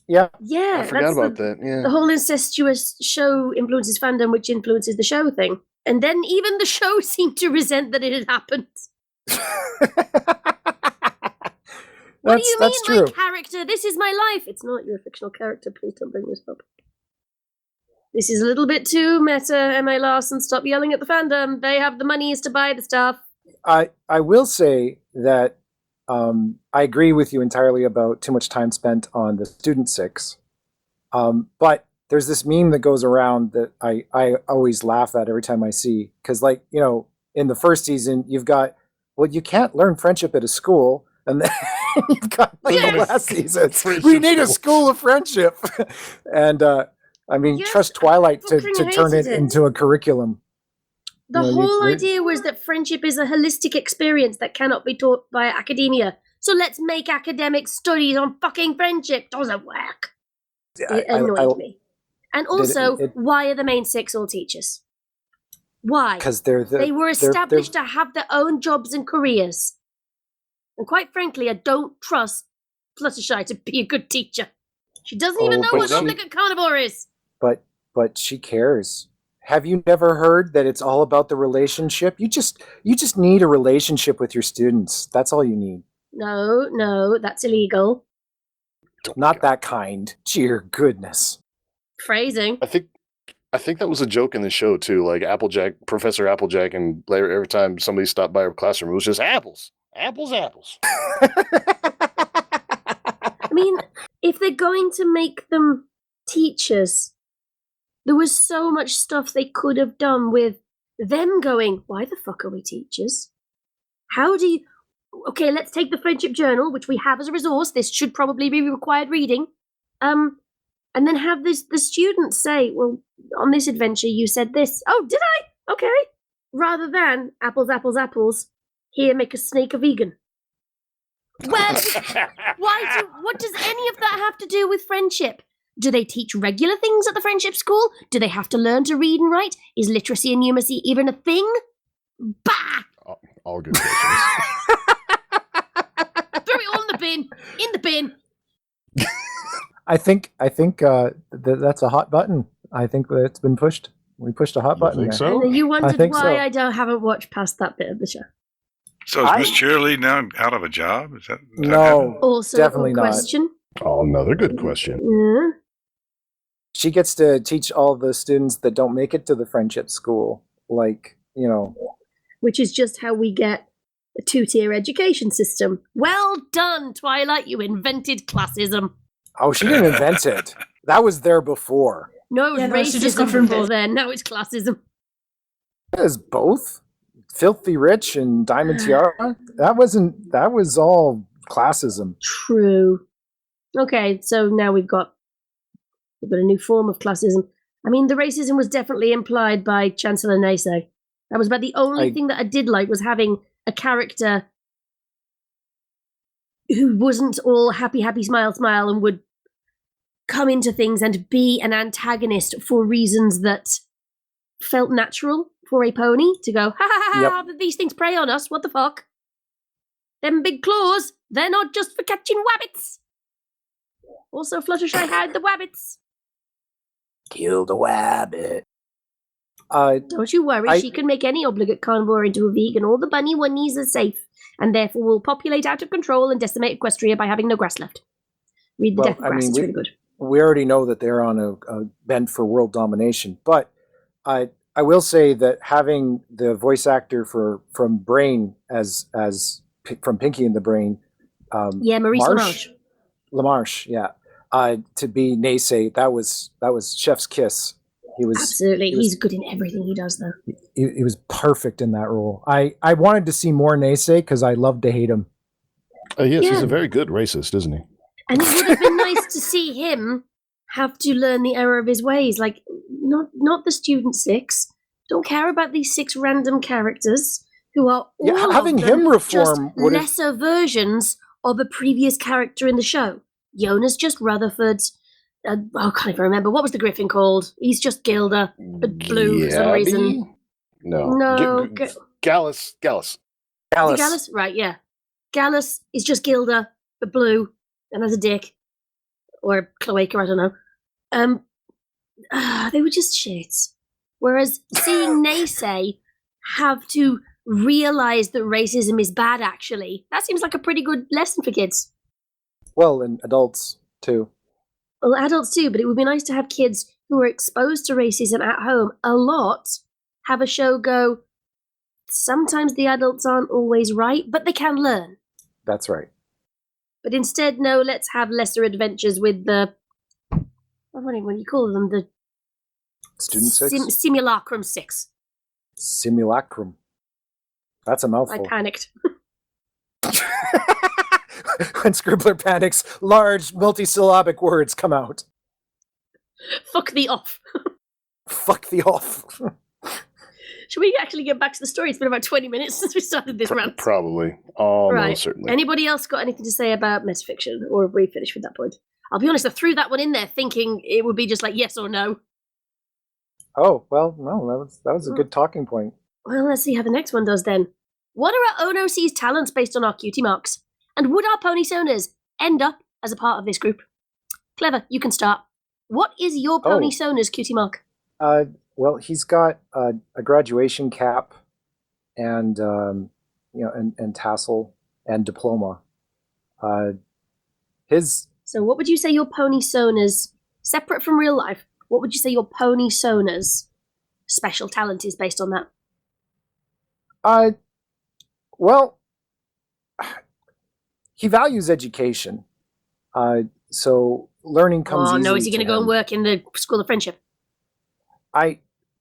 Yeah. Yeah, I forgot that's about the, that. Yeah. the whole incestuous show influences fandom, which influences the show thing. And then even the show seemed to resent that it had happened. What do you mean, that's true. my character? This is my life. It's not your fictional character. Please don't bring this up. This is a little bit too meta, M.A. Larson. Stop yelling at the fandom. They have the monies to buy the stuff. I will say that I agree with you entirely about too much time spent on the Student 6. But there's this meme that goes around that I always laugh at every time I see. Because, like, you know, in the first season, you've got, well, you can't learn friendship at a school. And then you've got, like, the last season, we need a school of friendship. And, I mean, Yes, trust Twilight to fucking turn it hated it. into a curriculum. The You know, whole idea was that friendship is a holistic experience that cannot be taught by academia. So let's make academic studies on fucking friendship. Doesn't work. It annoyed me. And also, why are the main 6 all teachers? Why? Because They were established to have their own jobs and careers. And quite frankly, I don't trust Fluttershy to be a good teacher. She doesn't even know but what she- obligate carnivore is. But she cares. Have you never heard that it's all about the relationship? You just need a relationship with your students. That's all you need. No, that's illegal. Not that kind. Dear goodness. Phrasing. I think that was a joke in the show too. Like Professor Applejack, and later every time somebody stopped by her classroom, it was just apples. I mean, if they're going to make them teachers, there was so much stuff they could have done with them going, why the fuck are we teachers? How do you... Okay, let's take the Friendship Journal, which we have as a resource. This should probably be required reading. And then have the students say, well, on this adventure you said this. Oh, did I? Okay. Rather than apples, here, make a snake a vegan. Well, what does any of that have to do with friendship? Do they teach regular things at the friendship school? Do they have to learn to read and write? Is literacy and numeracy even a thing? Bah! All good questions. Throw it all in the bin. In the bin. I think that's a hot button. I think that it's been pushed. We pushed a hot button. think there. so? And you wondered think why so. I haven't watched past that bit of the show. So is Miss Cheerlead now out of a job? Is that No, Also, definitely a not. question. Oh, another good question. Yeah. She gets to teach all the students that don't make it to the friendship school. Like, you know, Which is just how we get a 2-tier education system. Well done, Twilight. You invented classism. oh, she didn't invent it. That was there before. No, it Yeah, was no, she just racism confirmed before it. then. Now it's classism. It was both. Filthy Rich and Diamond Tiara. That was all classism. True. Okay, so now we've got a new form of classism. I mean, the racism was definitely implied by Chancellor Naysay. That was about the only thing that I did like, was having a character who wasn't all happy, smile, and would come into things and be an antagonist for reasons that felt natural for a pony to go, ha, these things prey on us, what the fuck? Them big claws, they're not just for catching wabbits. Also, Fluttershy had the wabbits. Kill the wabbit. Don't you worry, she can make any obligate carnivore into a vegan. All the bunny onnies are safe, and therefore will populate out of control and decimate Equestria by having no grass left. Read The Death of Grass, it's really good. We already know that they're on a bent for world domination, but I will say that having the voice actor from Brain as from Pinky and the Brain, Maurice LaMarche, to be Naysay, that was chef's kiss. He was absolutely. He's good in everything he does, though. He was perfect in that role. I wanted to see more Naysay because I love to hate him. Yes, he's a very good racist, isn't he? And it would have been nice to see him have to learn the error of his ways. Like, not the student 6. Don't care about these 6 random characters who are all having him reform just lesser versions of a previous character in the show. Jonas just Rutherford. I can't even remember. What was the Griffin called? He's just Gilda, but blue for some reason. No. Gallus. Gallus, right, yeah. Gallus is just Gilda, but blue, and has a dick. Or cloaca, I don't know. They were just shits. Whereas seeing Naysay have to realize that racism is bad, actually, that seems like a pretty good lesson for kids. Well, and adults, too. Well, adults too, but it would be nice to have kids who are exposed to racism at home a lot have a show go, sometimes the adults aren't always right, but they can learn. That's right. But instead, no, let's have lesser adventures with the, what do you call them? The Student 6? Simulacrum 6. Simulacrum. That's a mouthful. I panicked. When Scribbler panics, large multisyllabic words come out. Fuck thee off. Fuck thee off. Should we actually get back to the story? It's been about 20 minutes since we started this rant. Probably. Oh, right. no, certainly. Anybody else got anything to say about metafiction? Or have we finished with that point? I'll be honest, I threw that one in there thinking it would be just like yes or no. Oh, well, no, that was a good talking point. Well, let's see how the next one does then. What are our ONOC's talents based on our cutie marks? And would our pony soners end up as a part of this group? Clever, you can start. What is your pony soner's cutie mark? Well, he's got a graduation cap and and tassel and diploma. So what would you say your pony soner's, separate from real life, what would you say your pony soner's special talent is based on that? Well, he values education. So learning comes easily. Oh, no, is he going to go and work in the School of Friendship?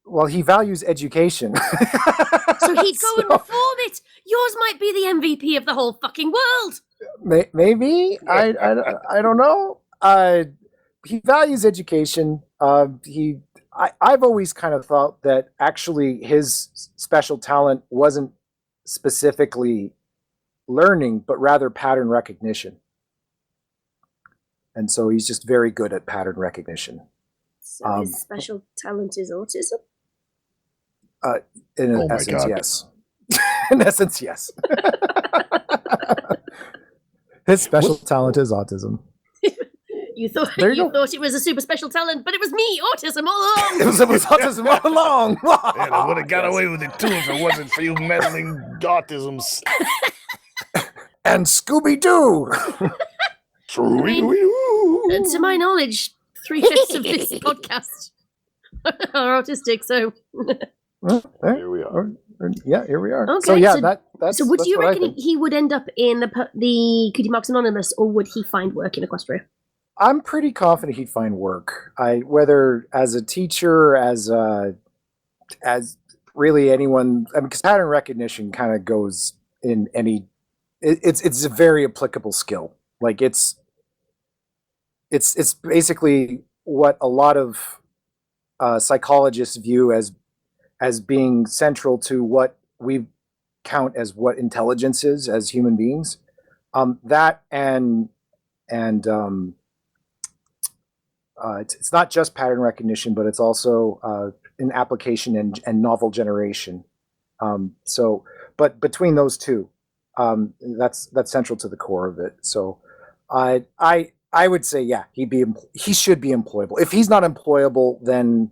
Well, he values education. So he'd go and reform it. Yours might be the MVP of the whole fucking world. Maybe. I don't know. He values education. I've always kind of thought that actually his special talent wasn't specifically learning, but rather pattern recognition. And so he's just very good at pattern recognition. So his special talent is autism? In essence, yes. In essence, yes. His special talent is autism. You thought it was a super special talent, but it was me, autism, all along. It was autism all along. Man, I would have got away with it too if it wasn't for you meddling autisms. And Scooby-Doo. To my knowledge, 3/5 of this podcast are autistic, so... Here we are. Yeah, here we are. Okay, so yeah, that's so would that's you what reckon he would end up in the Cutie Marks Anonymous, or would he find work in Equestria? I'm pretty confident he'd find work. Whether as a teacher, as really anyone, I mean, because pattern recognition kind of goes in any. It's a very applicable skill. Like it's basically what a lot of psychologists view as being central to what we count as what intelligence is as human beings. That and it's not just pattern recognition, but it's also an application and novel generation. But between those two, that's central to the core of it. So I would say, yeah, he should be employable. If he's not employable, then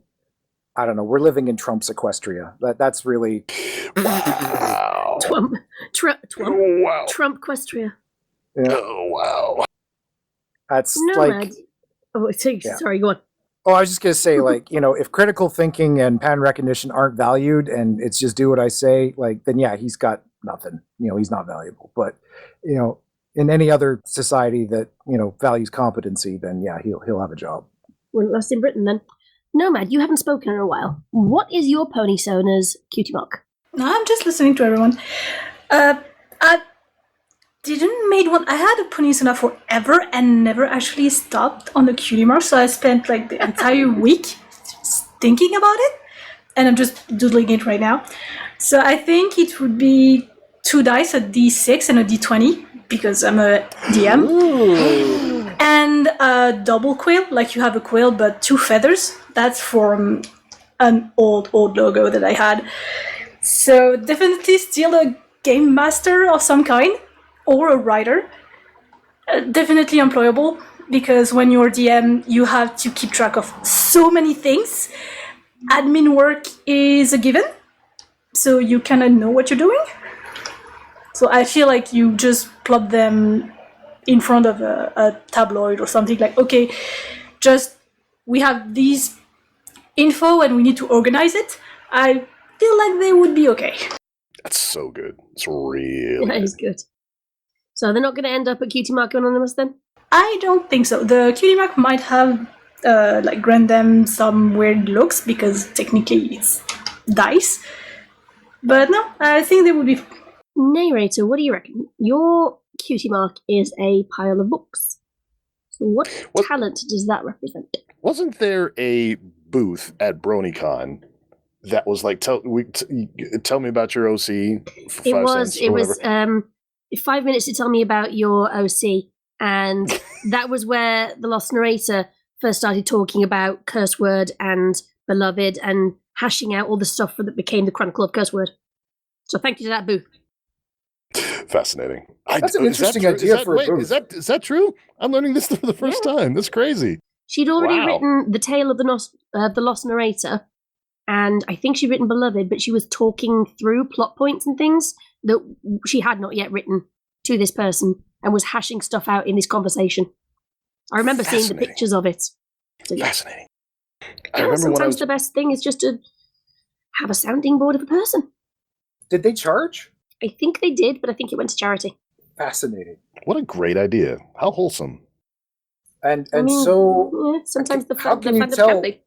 I don't know. We're living in Trump's Equestria. That's really Wow. Wow. Trump Questria. yeah, Oh, wow. that's Nomad. like. Oh, Yeah. sorry, go on. Oh, I was just gonna say, like, if critical thinking and pattern recognition aren't valued, and it's just do what I say, like, then yeah, he's got nothing. He's not valuable. But in any other society that values competency, then yeah, he'll have a job. Well, that's in Britain then. Nomad, you haven't spoken in a while. What is your pony Sona's cutie mark? No, I'm just listening to everyone. I didn't made one. I had a pony Sona forever and never actually stopped on the cutie mark, so I spent like the entire week thinking about it, and I'm just doodling it right now. So I think it would be 2 dice, a d6 and a d20, because I'm a DM. Ooh. And a double quill, like you have a quill but 2 feathers. That's from an old logo that I had. So definitely still a game master of some kind, or a writer. Definitely employable, because when you're DM, you have to keep track of so many things. Admin work is a given, so you kind of know what you're doing. So I feel like you just plop them in front of a tabloid or something, like, okay, we have these info and we need to organize it. I feel like they would be okay. That's so good. It's real. That is good. So they're not going to end up at Cutie Mark Anonymous then? I don't think so. The cutie mark might have grant them some weird looks, because technically it's dice. But no, I think they would be. Neighrator, what do you reckon? Your cutie mark is a pile of books. So what talent does that represent? Wasn't there a booth at BronyCon that was like, tell me about your OC? It was 5 minutes to tell me about your OC, and that was where the Lost Narrator first started talking about Curse Word and Beloved and hashing out all the stuff that became the Chronicle of Curse Word. So thank you to that booth. Fascinating. That's an interesting idea for a booth. Is that true? I'm learning this for the first time. That's crazy. She'd already written The Tale of the Lost Narrator, and I think she'd written Beloved, but she was talking through plot points and things that she had not yet written to this person, and was hashing stuff out in this conversation. I remember seeing the pictures of it. So, yeah. Fascinating. I remember sometimes the best thing is just to have a sounding board of a person. Did they charge? I think they did, but I think it went to charity. Fascinating. What a great idea. How wholesome. And I mean, so yeah, sometimes the how can you fandom tell? can be.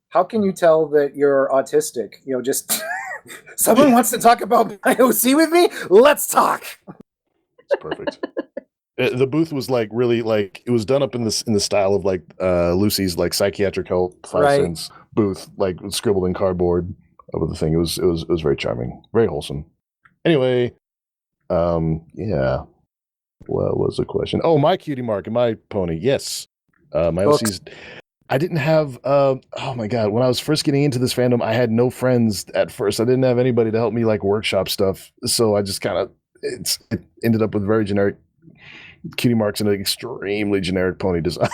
How can you tell that you're autistic? Just someone wants to talk about my OC with me. Let's talk. It's perfect. The booth was like really like, it was done up in the style of like Lucy's like psychiatric help 5 cents booth, like scribbled in cardboard over the thing. It was very charming, very wholesome. Anyway, yeah. What was the question? Oh, my cutie mark and my pony. Yes, my OC's. I didn't have. Oh my god! When I was first getting into this fandom, I had no friends at first. I didn't have anybody to help me like workshop stuff. So I just kind of it ended up with very generic cutie marks and an extremely generic pony design.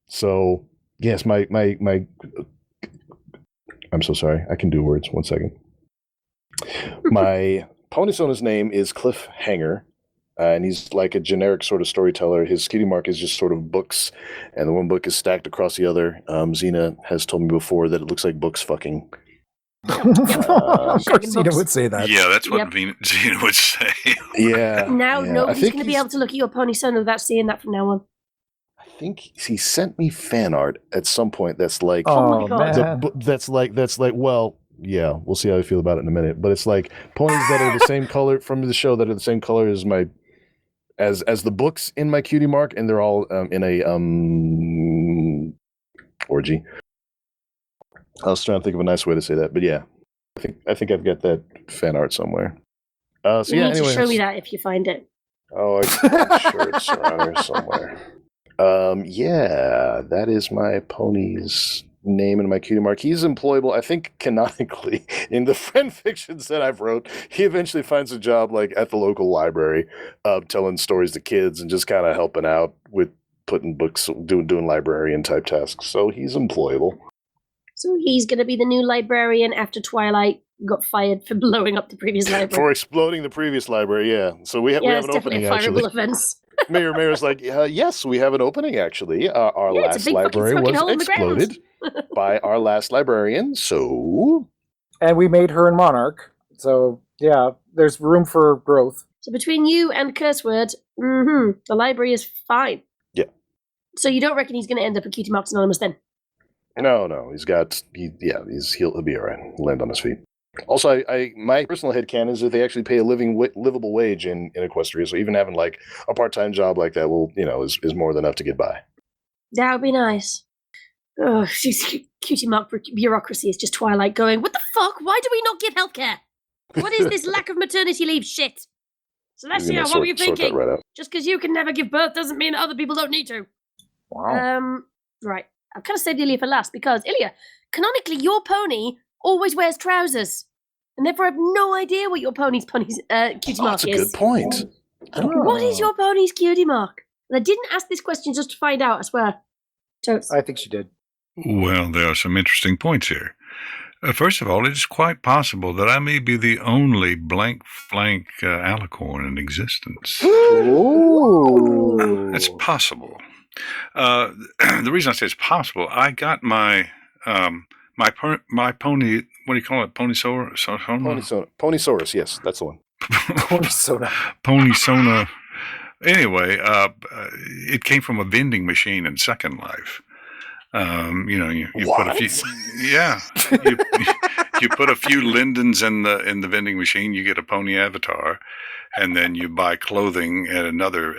So yes, my. I'm so sorry. I can do words. 1 second. My pony Sona's name is Cliffhanger. And he's like a generic sort of storyteller. His cutie mark is just sort of books, and the one book is stacked across the other. Xena has told me before that it looks like books fucking. Of course, Xena would say that. Yeah, that's what Xena would say. Now nobody's going to be able to look at your pony Sona without seeing that from now on. I think he sent me fan art at some point. That's like, oh my god, that's like. Well, yeah, we'll see how I feel about it in a minute. But it's like ponies that are the same color from the show that are the same color as my. As the books in my cutie mark, and they're all in a orgy. I was trying to think of a nice way to say that, but yeah, I think I've got that fan art somewhere. So you yeah, need to show me that if you find it. Oh, I'm sure it's around here somewhere. Yeah, that is my pony's name and my cutie mark. He's employable, I think, canonically in the fanfictions that I've wrote. He eventually finds a job like at the local library, telling stories to kids and just kind of helping out with putting books, doing librarian type tasks. So he's employable. So he's going to be the new librarian after Twilight got fired for blowing up the previous library. For exploding the previous library, yeah. So we have it's an opening, definitely a fireable actually. offense. Mayor's like, yes, we have an opening, actually. Our Yeah, it's a last big fucking library fucking was hole in the ground. exploded by our last librarian, so... And we made her in Monarch. So, yeah, there's room for growth. So between you and Curse Word, the library is fine. Yeah. So you don't reckon he's going to end up at Cutie Marks Anonymous then? No, he'll be all right. He'll land on his feet. Also, my personal headcanon is that they actually pay a livable wage in Equestria, so even having like a part-time job like that is more than enough to get by. That would be nice. Oh, Cutie Mark bureaucracy is just Twilight going, what the fuck? Why do we not give healthcare? What is this lack of maternity leave shit? Celestia, what were you thinking? Right out. Just because you can never give birth doesn't mean other people don't need to. Wow. Right. I've kind of saved Ilya for last because, Ilya, canonically, your pony always wears trousers. And therefore I have no idea what your cutie mark is. That's a good point. What is your pony's cutie mark? And I didn't ask this question just to find out, I swear. Totes. I think she did. Well, there are some interesting points here. First of all, it is quite possible that I may be the only blank flank alicorn in existence. Ooh. It's possible. The reason I say it's possible, I got my my pony. What do you call it? Ponysaurus, yes, that's the one. Ponysona. Anyway, it came from a vending machine in Second Life. You put a few, you put a few lindens in the vending machine, you get a pony avatar, and then you buy clothing at another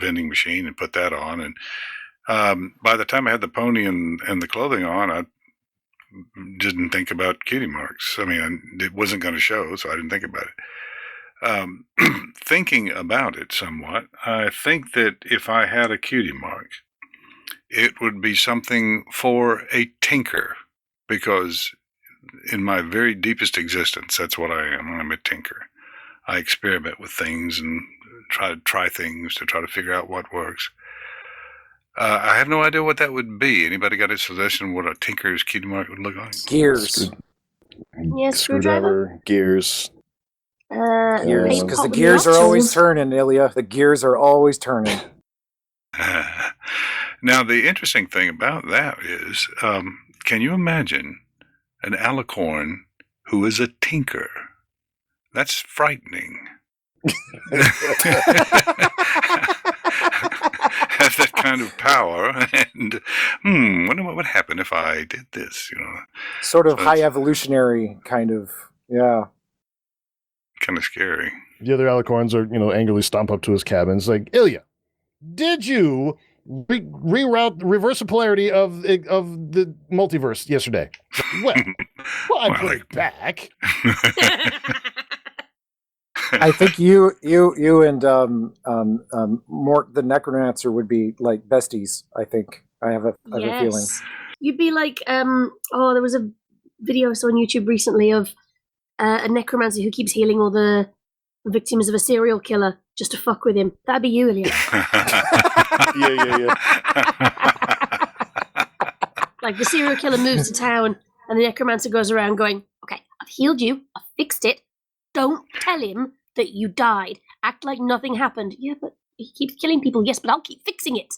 vending machine and put that on. And by the time I had the pony and the clothing on, I didn't think about cutie marks. I mean, it wasn't going to show, so I didn't think about it. Thinking about it somewhat, I think that if I had a cutie mark, it would be something for a tinker, because in my very deepest existence, that's what I am. I'm a tinker. I experiment with things and try things to try to figure out what works. I have no idea what that would be. Anybody got a suggestion what a tinker's cutie mark would look like? Gears. Screwdriver? Gears. Gears, because the gears are always turning, Ilya. The gears are always turning. Now, the interesting thing about that is, can you imagine an alicorn who is a tinker? That's frightening. Has that kind of power, and wonder what would happen if I did this, Sort of high evolutionary kind of, yeah. Kind of scary. The other alicorns are, angrily stomp up to his cabin. It's like, Ilya, did you reverse the polarity of the multiverse yesterday? Well, I put it back. I think you and Mort the Necromancer would be like besties. I think I have a feeling. You'd be like, there was a video I saw on YouTube recently of a necromancer who keeps healing all the victims of a serial killer just to fuck with him. That'd be you, Ilya. Yeah. Like the serial killer moves to town and the necromancer goes around going, okay, I've healed you, I've fixed it. Don't tell him that you died. Act like nothing happened. Yeah, but he keeps killing people. Yes, but I'll keep fixing it.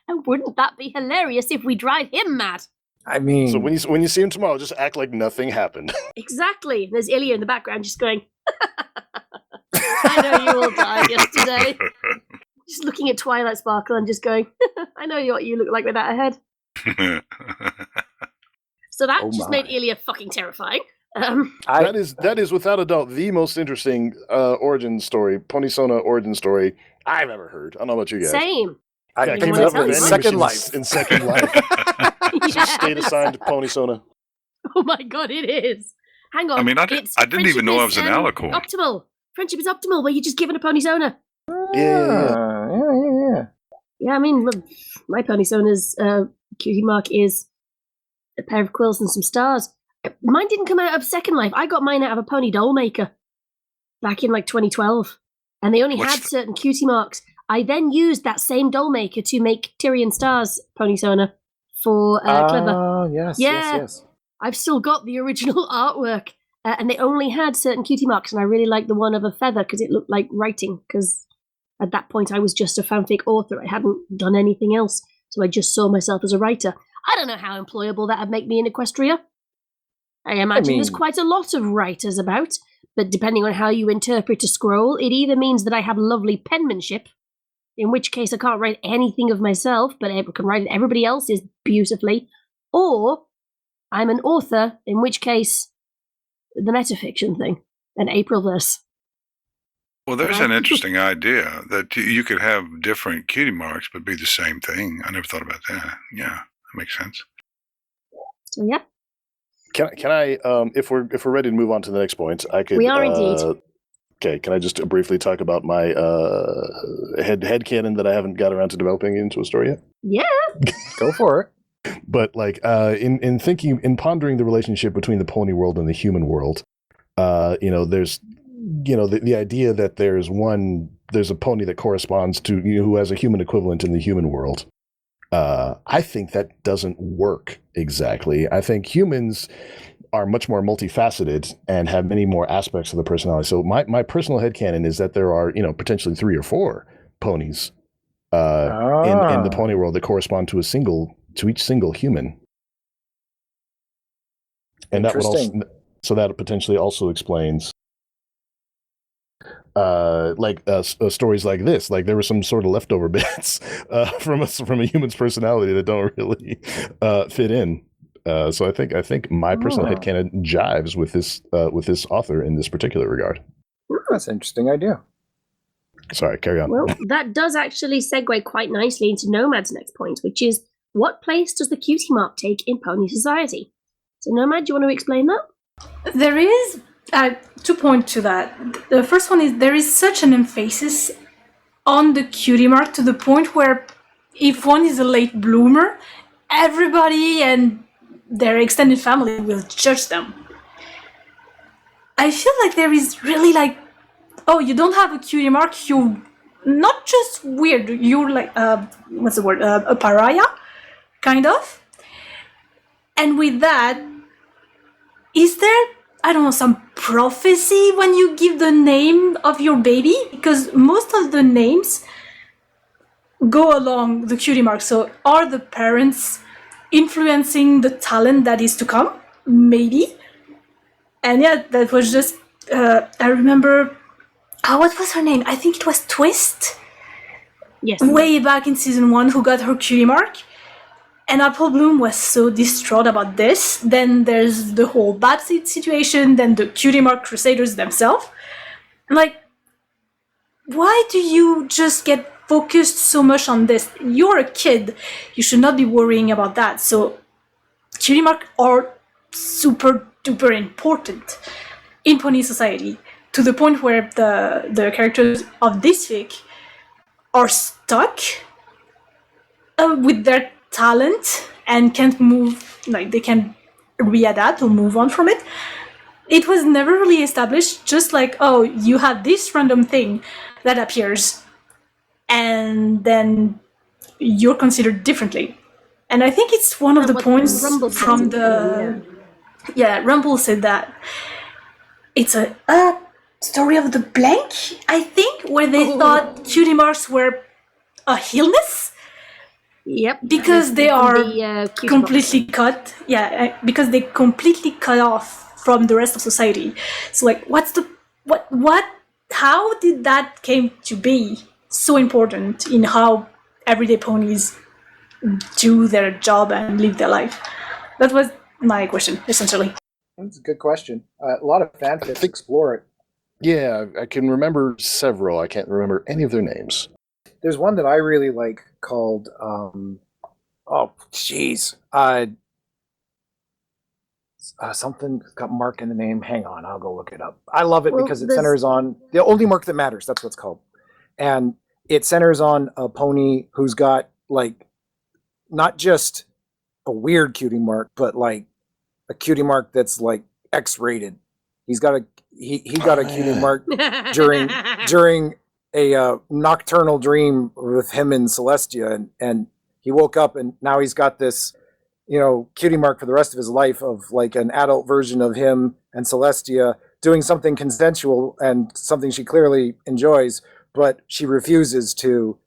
And wouldn't that be hilarious if we drive him mad? I mean... So when you see him tomorrow, just act like nothing happened. Exactly. There's Ilya in the background just going, I know you all died yesterday. Just looking at Twilight Sparkle and just going, I know what you look like with that ahead. So that made Ilya fucking terrifying. That is without a doubt the most interesting origin story, Ponysona origin story I've ever heard. I don't know about you guys. Same. I picked it up in Second Life. In Second Life. Yes. State assigned to Ponysona. Oh my god, it is. Hang on. I mean, I didn't even know I was an alicorn. Optimal. Friendship is optimal, where you're just given a Ponysona. Yeah. Yeah, I mean, my Ponysona's cutie mark is a pair of quills and some stars. Mine didn't come out of Second Life. I got mine out of a pony doll maker back in 2012. And they only had certain cutie marks. I then used that same doll maker to make Tyrion Star's Ponysona for Clever. Oh, yes. I've still got the original artwork, and they only had certain cutie marks, and I really liked the one of a feather because it looked like writing, because at that point I was just a fanfic author. I hadn't done anything else, so I just saw myself as a writer. I don't know how employable that would make me in Equestria. I imagine there's quite a lot of writers about, but depending on how you interpret a scroll, it either means that I have lovely penmanship, in which case I can't write anything of myself, but I can write everybody else's beautifully, or I'm an author, in which case the metafiction thing, an April verse. Well, there's an interesting idea that you could have different cutie marks but be the same thing. I never thought about that. Yeah, that makes sense. So yeah. Can I if we're ready to move on to the next point, I could. We are indeed. Okay, can I just briefly talk about my headcanon that I haven't got around to developing into a story yet? Yeah. Go for it. But like in pondering the relationship between the pony world and the human world, there's the idea that there's a pony that corresponds to who has a human equivalent in the human world. I think that doesn't work exactly. I think humans are much more multifaceted and have many more aspects of the personality. So my personal headcanon is that there are, potentially 3 or 4 ponies in the pony world that correspond to each single human. And that would also, so that potentially also explains stories like this. Like there were some sort of leftover bits from a human's personality that don't really fit in. So I think my personal headcanon jives with this author in this particular regard. That's an interesting idea. Sorry, carry on. Well, that does actually segue quite nicely into Nomad's next point, which is, what place does the cutie mark take in pony society? So Nomad, do you want to explain that? There is 2 points to that. The first one is there is such an emphasis on the cutie mark to the point where if one is a late bloomer, everybody and their extended family will judge them. I feel like there is really like, oh, you don't have a cutie mark, you're not just weird, you're like, what's the word, a pariah, kind of. And with that, is there, I don't know, some prophecy when you give the name of your baby? Because most of the names go along the cutie mark. So are the parents influencing the talent that is to come? Maybe. And yeah, that was just, I remember, what was her name? I think it was Twist. Yes. Way back in season 1, who got her cutie mark. And Apple Bloom was so distraught about this. Then there's the whole Babseed situation, then the cutie mark crusaders themselves. Like, why do you just get focused so much on this? You're a kid. You should not be worrying about that. So, cutie mark are super duper important in pony society, to the point where the characters of this fic are stuck with their talent and can't move, like they can readapt or move on from it. It was never really established, just like, oh, you have this random thing that appears and then you're considered differently. And I think it's one of the points from the... Yeah, Rumble said that. It's a story of the blank, I think, where they thought cutie marks were a illness. Yep. Because they are completely cut. Yeah, because they completely cut off from the rest of society. So like, how did that came to be so important in how everyday ponies do their job and live their life? That was my question, essentially. That's a good question. A lot of fanfics explore it. Yeah, I can remember several. I can't remember any of their names. There's one that I really like called, something got Mark in the name. Hang on, I'll go look it up. I love it because it centers on the only mark that matters. That's what it's called. And it centers on a pony who's got like, not just a weird cutie mark, but like a cutie mark that's like X-rated. He got a cutie mark during a nocturnal dream with him and Celestia, and he woke up and now he's got this cutie mark for the rest of his life of like an adult version of him and Celestia doing something consensual and something she clearly enjoys, but she refuses to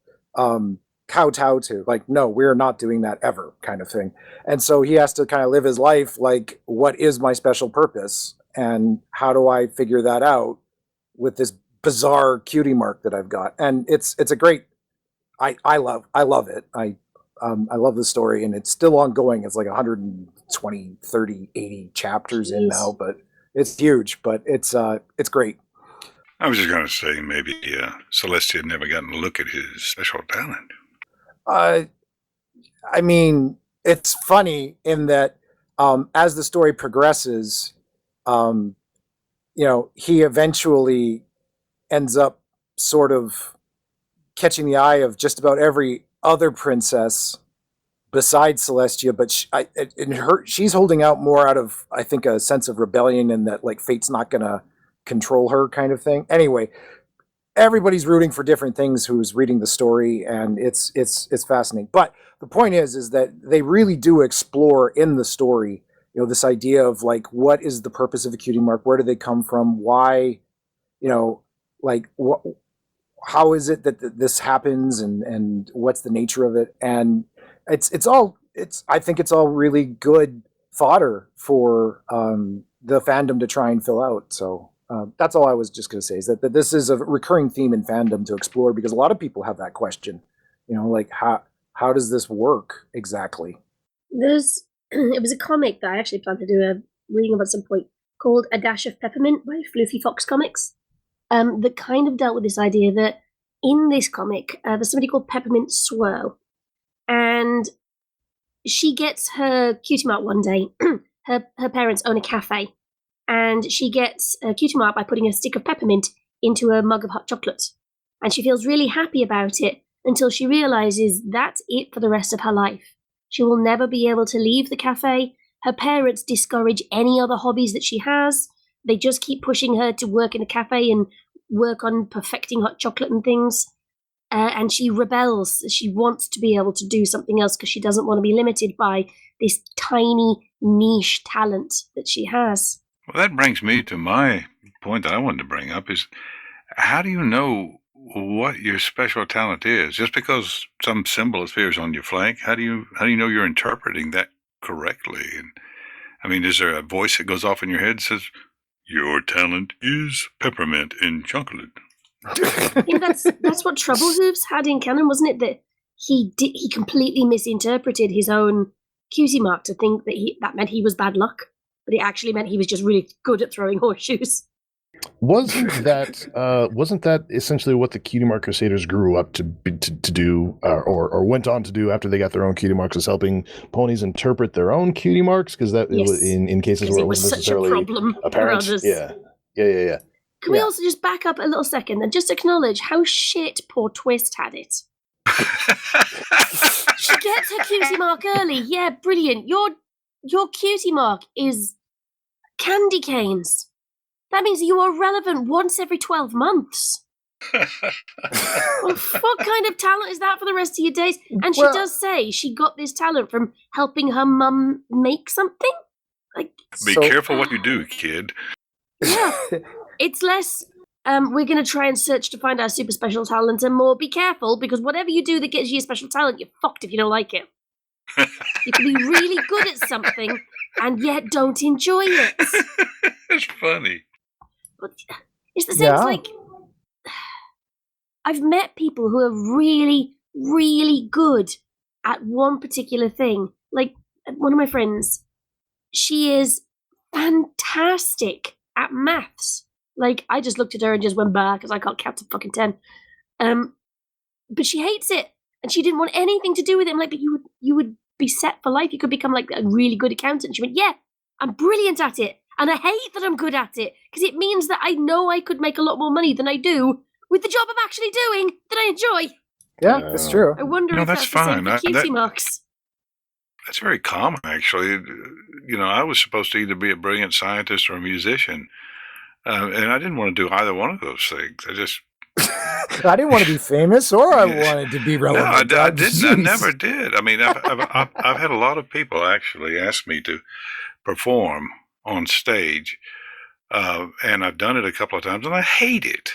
kowtow to, like, no, we're not doing that ever, kind of thing. And so he has to kind of live his life like, what is my special purpose? And how do I figure that out with this bizarre cutie mark that I've got? And it's a great, I love it. I love the story, and it's still ongoing. It's like 120, 30, 80 chapters in now, but it's huge, but it's great. I was just going to say maybe Celestia had never gotten a look at his special talent. I mean, it's funny in that as the story progresses, he eventually ends up sort of catching the eye of just about every other princess besides Celestia, but she's holding out more out of, I think, a sense of rebellion and that like fate's not going to control her kind of thing. Anyway, everybody's rooting for different things who's reading the story, and it's fascinating. But the point is that they really do explore in the story, this idea of like, what is the purpose of a cutie mark? Where do they come from? Why, like what? How is it that this happens, and what's the nature of it? And I think it's all really good fodder for the fandom to try and fill out. So that's all I was just going to say, is that this is a recurring theme in fandom to explore, because a lot of people have that question, like how does this work exactly? It was a comic that I actually plan to do a reading of at some point called A Dash of Peppermint by Fluffy Fox Comics. That kind of dealt with this idea that in this comic, there's somebody called Peppermint Swirl, and she gets her cutie mark one day. her parents own a cafe, and she gets a cutie mark by putting a stick of peppermint into a mug of hot chocolate. And she feels really happy about it until she realizes that's it for the rest of her life. She will never be able to leave the cafe. Her parents discourage any other hobbies that she has. They just keep pushing her to work in a cafe and work on perfecting hot chocolate and things. And she rebels. She wants to be able to do something else because she doesn't want to be limited by this tiny niche talent that she has. Well, that brings me to my point that I wanted to bring up is, how do you know what your special talent is? Just because some symbol appears on your flank, how do you know you're interpreting that correctly? And I mean, is there a voice that goes off in your head that says, your talent is peppermint in chocolate? I think that's what Trouble Hooves had in canon, wasn't it? That he completely misinterpreted his own cutie mark to think that meant he was bad luck, but it actually meant he was just really good at throwing horseshoes. Wasn't that essentially what the Cutie Mark Crusaders grew up to do, or went on to do after they got their own cutie marks, was helping ponies interpret their own cutie marks? Because that Yes. in cases where it wasn't such necessarily a problem apparent. for others. Yeah. Can we also just back up a little second and just acknowledge how shit poor Twist had it? She gets her cutie mark early. Yeah, brilliant. Your cutie mark is candy canes. That means you are relevant once every 12 months. Well, what kind of talent is that for the rest of your days? And she does say she got this talent from helping her mum make something. Be careful what you do, kid. Yeah, it's less, we're going to try and search to find our super special talent, and more, be careful, because whatever you do that gets you a special talent, you're fucked if you don't like it. You can be really good at something, and yet don't enjoy it. It's funny. But it's the same as, like, I've met people who are really, really good at one particular thing. Like, one of my friends, she is fantastic at maths. Like, I just looked at her and just went back because I can't count to fucking 10. But she hates it, and she didn't want anything to do with it. I'm like, but you would be set for life. You could become like a really good accountant. She went, yeah, I'm brilliant at it, and I hate that I'm good at it because it means that I know I could make a lot more money than I do with the job I'm actually doing that I enjoy. Yeah, that's true. I wonder if that's fine. the same for cutie marks. That's very common, actually. I was supposed to either be a brilliant scientist or a musician, and I didn't want to do either one of those things. I didn't want to be famous, or I wanted to be No, relevant. I didn't. I Jeez. never did. I mean, I've had a lot of people actually ask me to perform on stage, and I've done it a couple of times, and I hate it.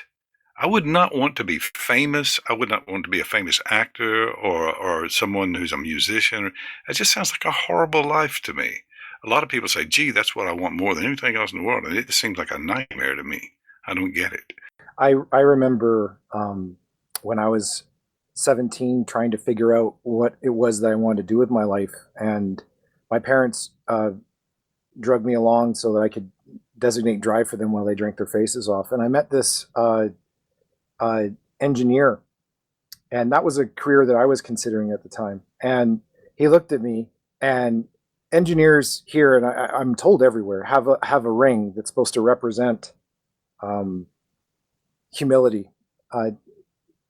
I would not want to be famous. I would not want to be a famous actor or someone who's a musician. It just sounds like a horrible life to me. A lot of people say, gee, that's what I want more than anything else in the world. And it seems like a nightmare to me. I don't get it. I remember when I was 17 trying to figure out what it was that I wanted to do with my life. And my parents drug me along so that I could designate drive for them while they drank their faces off. And I met this engineer, and that was a career that I was considering at the time. And he looked at me, and engineers here, and I'm told everywhere, have a ring that's supposed to represent humility,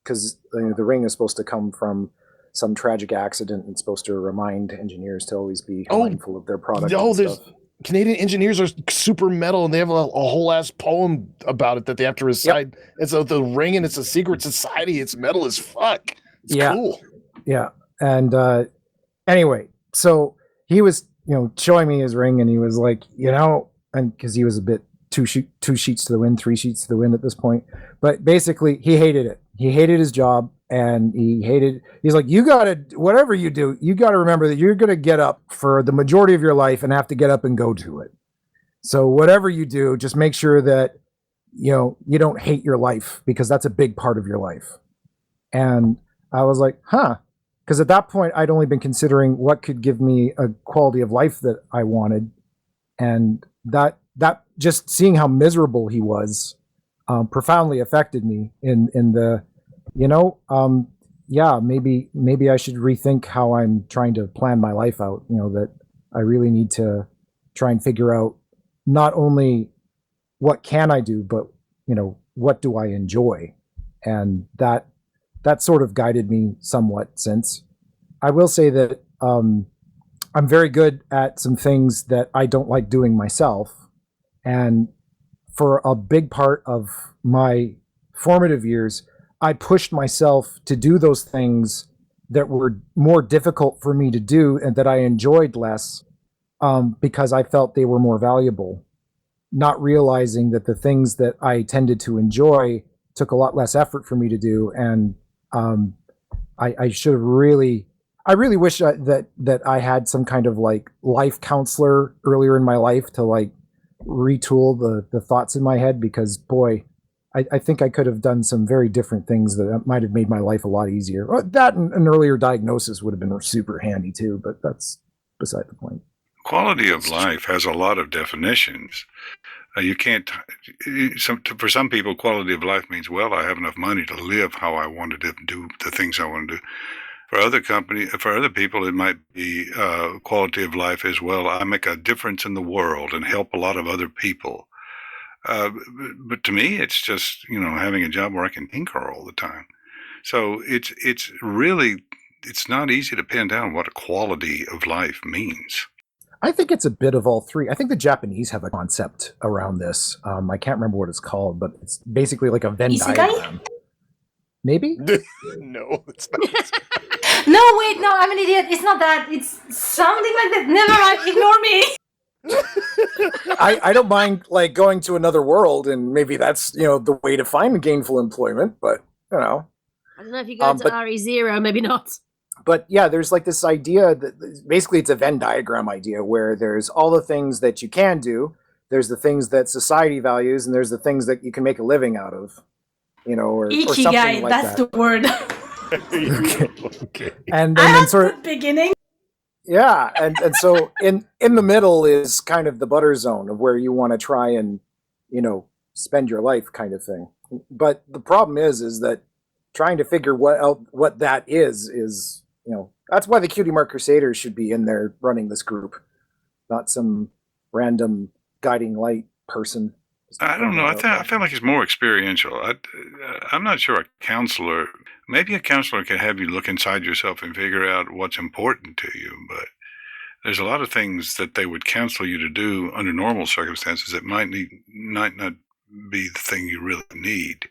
because the ring is supposed to come from some tragic accident and it's supposed to remind engineers to always be mindful of their product. There's Canadian engineers are super metal, and they have a whole ass poem about it that they have to recite. Yep. And so the ring, and it's a secret society. It's metal as fuck. It's cool. Yeah. And anyway, so he was, showing me his ring, and he was like, and because he was a bit two sheets to the wind, 3 sheets to the wind at this point. But basically, he hated it. He hated his job, and he's like, whatever you do, you got to remember that you're going to get up for the majority of your life and have to get up and go to it. So whatever you do, just make sure that, you don't hate your life, because that's a big part of your life. And I was like, because at that point I'd only been considering what could give me a quality of life that I wanted. And that just seeing how miserable he was profoundly affected me in the, maybe I should rethink how I'm trying to plan my life out, that I really need to try and figure out not only what can I do, but, what do I enjoy? And that sort of guided me somewhat since. I will say that I'm very good at some things that I don't like doing myself. And for a big part of my formative years, I pushed myself to do those things that were more difficult for me to do and that I enjoyed less, because I felt they were more valuable, not realizing that the things that I tended to enjoy took a lot less effort for me to do. And I should have I really wish that I had some kind of like life counselor earlier in my life to like retool the thoughts in my head, because boy, I think I could have done some very different things that might have made my life a lot easier. That and an earlier diagnosis would have been super handy too, but that's beside the point. Quality of life has a lot of definitions. You can't, for some people, quality of life means, well, I have enough money to live how I wanted to do the things I want to do. For other people, it might be quality of life as well. I make a difference in the world and help a lot of other people. But to me, it's just, having a job where I can tinker all the time. So it's not easy to pin down what a quality of life means. I think it's a bit of all three. I think the Japanese have a concept around this. I can't remember what it's called, but it's basically like a Venn diagram. Maybe? No, it's not. No, wait, no, I'm an idiot. It's not that. It's something like that. Never mind. Ignore me. I don't mind like going to another world, and maybe that's the way to find gainful employment. But I don't know if you go to RE0, maybe not. But yeah, there's like this idea that basically it's a Venn diagram idea where there's all the things that you can do, there's the things that society values, and there's the things that you can make a living out of, or something like that. That's the word. Okay. And then sort of beginning. Yeah, and so in the middle is kind of the butter zone of where you want to try and spend your life kind of thing. But the problem is that trying to figure what that is that's why the Cutie Mark Crusaders should be in there running this group, not some random guiding light person. I don't know. I feel like it's more experiential. I'm not sure a counselor. Maybe a counselor can have you look inside yourself and figure out what's important to you. But there's a lot of things that they would counsel you to do under normal circumstances that might not be the thing you really need.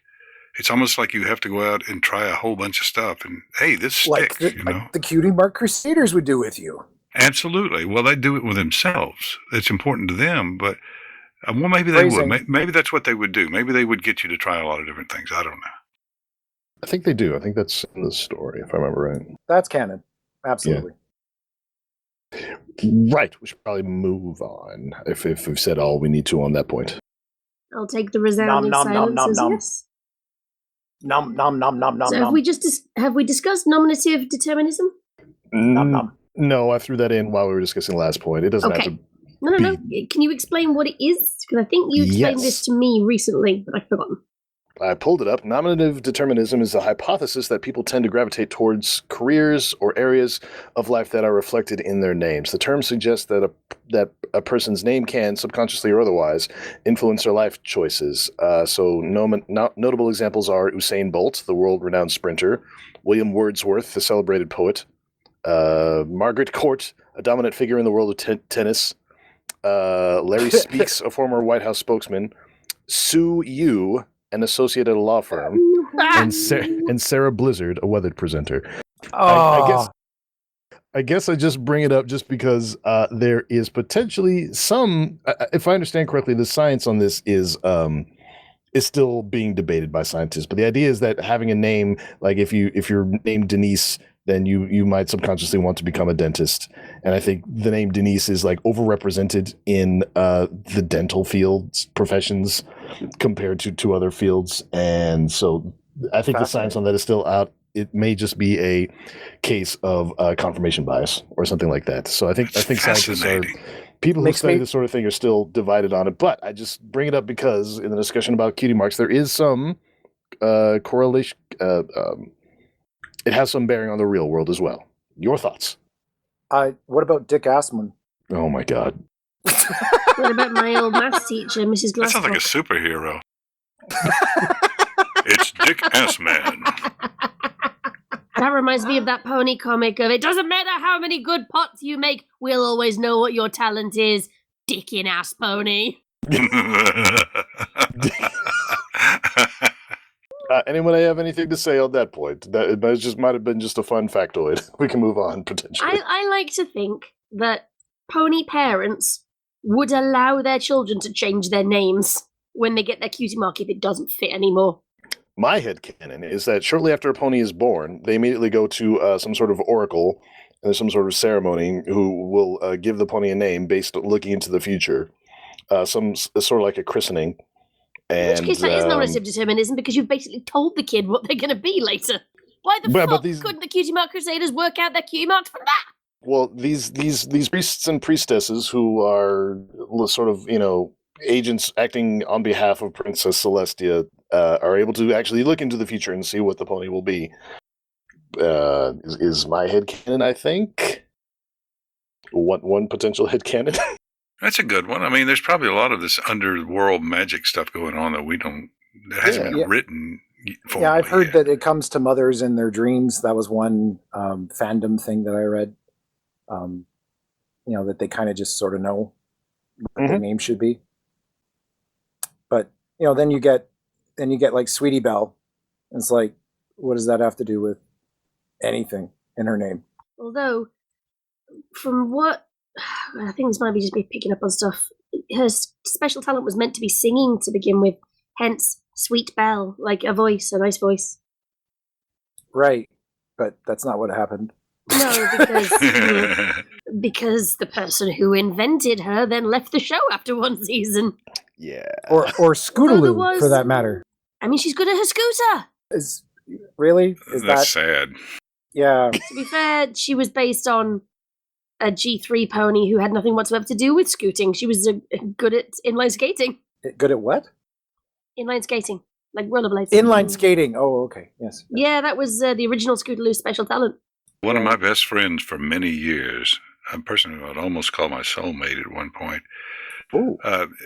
It's almost like you have to go out and try a whole bunch of stuff. And, hey, this sticks, like the Cutie Mark Crusaders would do with you. Absolutely. Well, they do it with themselves. It's important to them, but well, maybe they would. Maybe that's what they would do. Maybe they would get you to try a lot of different things. I don't know. I think they do. I think that's in the story, if I remember right. That's canon. Absolutely. Yeah. Right. We should probably move on if we've said all we need to on that point. I'll take the resounding silence as yes. Nom nom nom nom nom. So have we discussed nominative determinism? Nom nom. No, I threw that in while we were discussing the last point. It doesn't have to. No. Can you explain what it is? Because I think you explained this to me recently, but I've forgotten. I pulled it up. Nominative determinism is a hypothesis that people tend to gravitate towards careers or areas of life that are reflected in their names. The term suggests that a person's name can, subconsciously or otherwise, influence their life choices. Notable examples are Usain Bolt, the world-renowned sprinter, William Wordsworth, the celebrated poet, Margaret Court, a dominant figure in the world of tennis, Larry Speaks, a former White House spokesman, Sue Yu, an associate at a law firm, and Sarah Blizzard, a weather presenter. I guess I just bring it up just because there is potentially some. If I understand correctly, the science on this is still being debated by scientists. But the idea is that having a name, like if you're named Denise, then you might subconsciously want to become a dentist. And I think the name Denise is like overrepresented in the dental fields professions compared to other fields. And so I think the science on that is still out. It may just be a case of confirmation bias or something like that. So I think scientists are people who study this sort of thing are still divided on it. But I just bring it up because in the discussion about cutie marks, there is some correlation. It has some bearing on the real world as well. Your thoughts? What about Dick Assman? Oh my God. What about my old maths teacher, Mrs. Glasscock? That sounds like a superhero. It's Dick Assman. That reminds me of that pony comic of it doesn't matter how many good pots you make, we'll always know what your talent is. Dick in ass pony. Anyone have anything to say on that point? That might have been just a fun factoid. We can move on potentially. I like to think that pony parents would allow their children to change their names when they get their cutie mark if it doesn't fit anymore. My headcanon is that shortly after a pony is born, they immediately go to some sort of oracle and there's some sort of ceremony who will give the pony a name based on looking into the future. Some sort of like a christening. In which case that is nominative determinism because you've basically told the kid what they're going to be later. Why the fuck couldn't the Cutie Mark Crusaders work out their cutie marks from that? Well, these priests and priestesses who are sort of, agents acting on behalf of Princess Celestia are able to actually look into the future and see what the pony will be. Is my headcanon, I think. One potential headcanon. That's a good one. I mean, there's probably a lot of this underworld magic stuff going on that hasn't been written formally. Yeah, I've heard that it comes to mothers in their dreams. That was one fandom thing that I read. That they kind of just sort of know what their name should be. But then you get like Sweetie Belle. And it's like, what does that have to do with anything in her name? Although, from what I think this might be just me picking up on stuff. Her special talent was meant to be singing to begin with, hence Sweet Belle, like a nice voice. Right, but that's not what happened. No, because the person who invented her then left the show after one season. Yeah, or Scootaloo for that matter. I mean, she's good at her scooter. That's sad. Yeah. To be fair, she was based on a G3 pony who had nothing whatsoever to do with scooting. She was good at inline skating. Good at what? Inline skating, like rollerblades. Inline skating. Oh, okay. Yes. Yeah, that was the original Scootaloo special talent. One of my best friends for many years, a person who I'd almost call my soulmate at one point.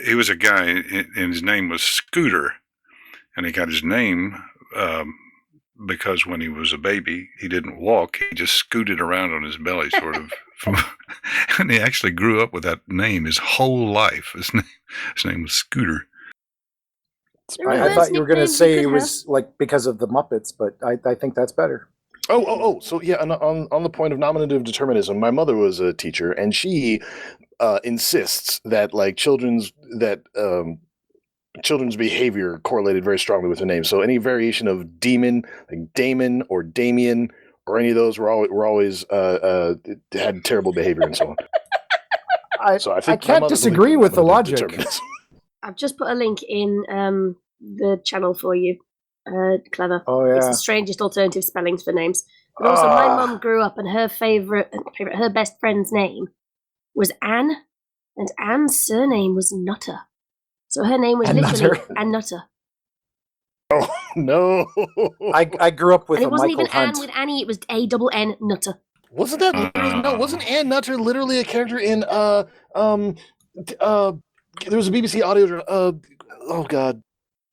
He was a guy, and his name was Scooter, and he got his name because when he was a baby, he didn't walk. He just scooted around on his belly, sort of. And he actually grew up with that name his whole life. His name was Scooter. There are I worse thought you were going to nicknames say could it have. was like because of the Muppets, but I think that's better. So yeah, on the point of nominative determinism, my mother was a teacher, and she insists that like children's behavior correlated very strongly with the name. So any variation of demon, like Damon or Damien, or any of those were always had terrible behavior and so on. I think I my can't mother disagree believed with the in logic. determinism. I've just put a link in the channel for you. Clever. Oh It's yeah. the strangest alternative spellings for names. But also, my Ah. mum grew up, and her best friend's name was Anne, and Anne's surname was Nutter. So her name was Ann literally Nutter. Ann Nutter. Oh no! I grew up with And a it wasn't Michael even Hunt. Anne with Annie; it was A-double-N Nutter. Wasn't that wasn't Ann Nutter literally a character in there was a BBC audio drama, oh god,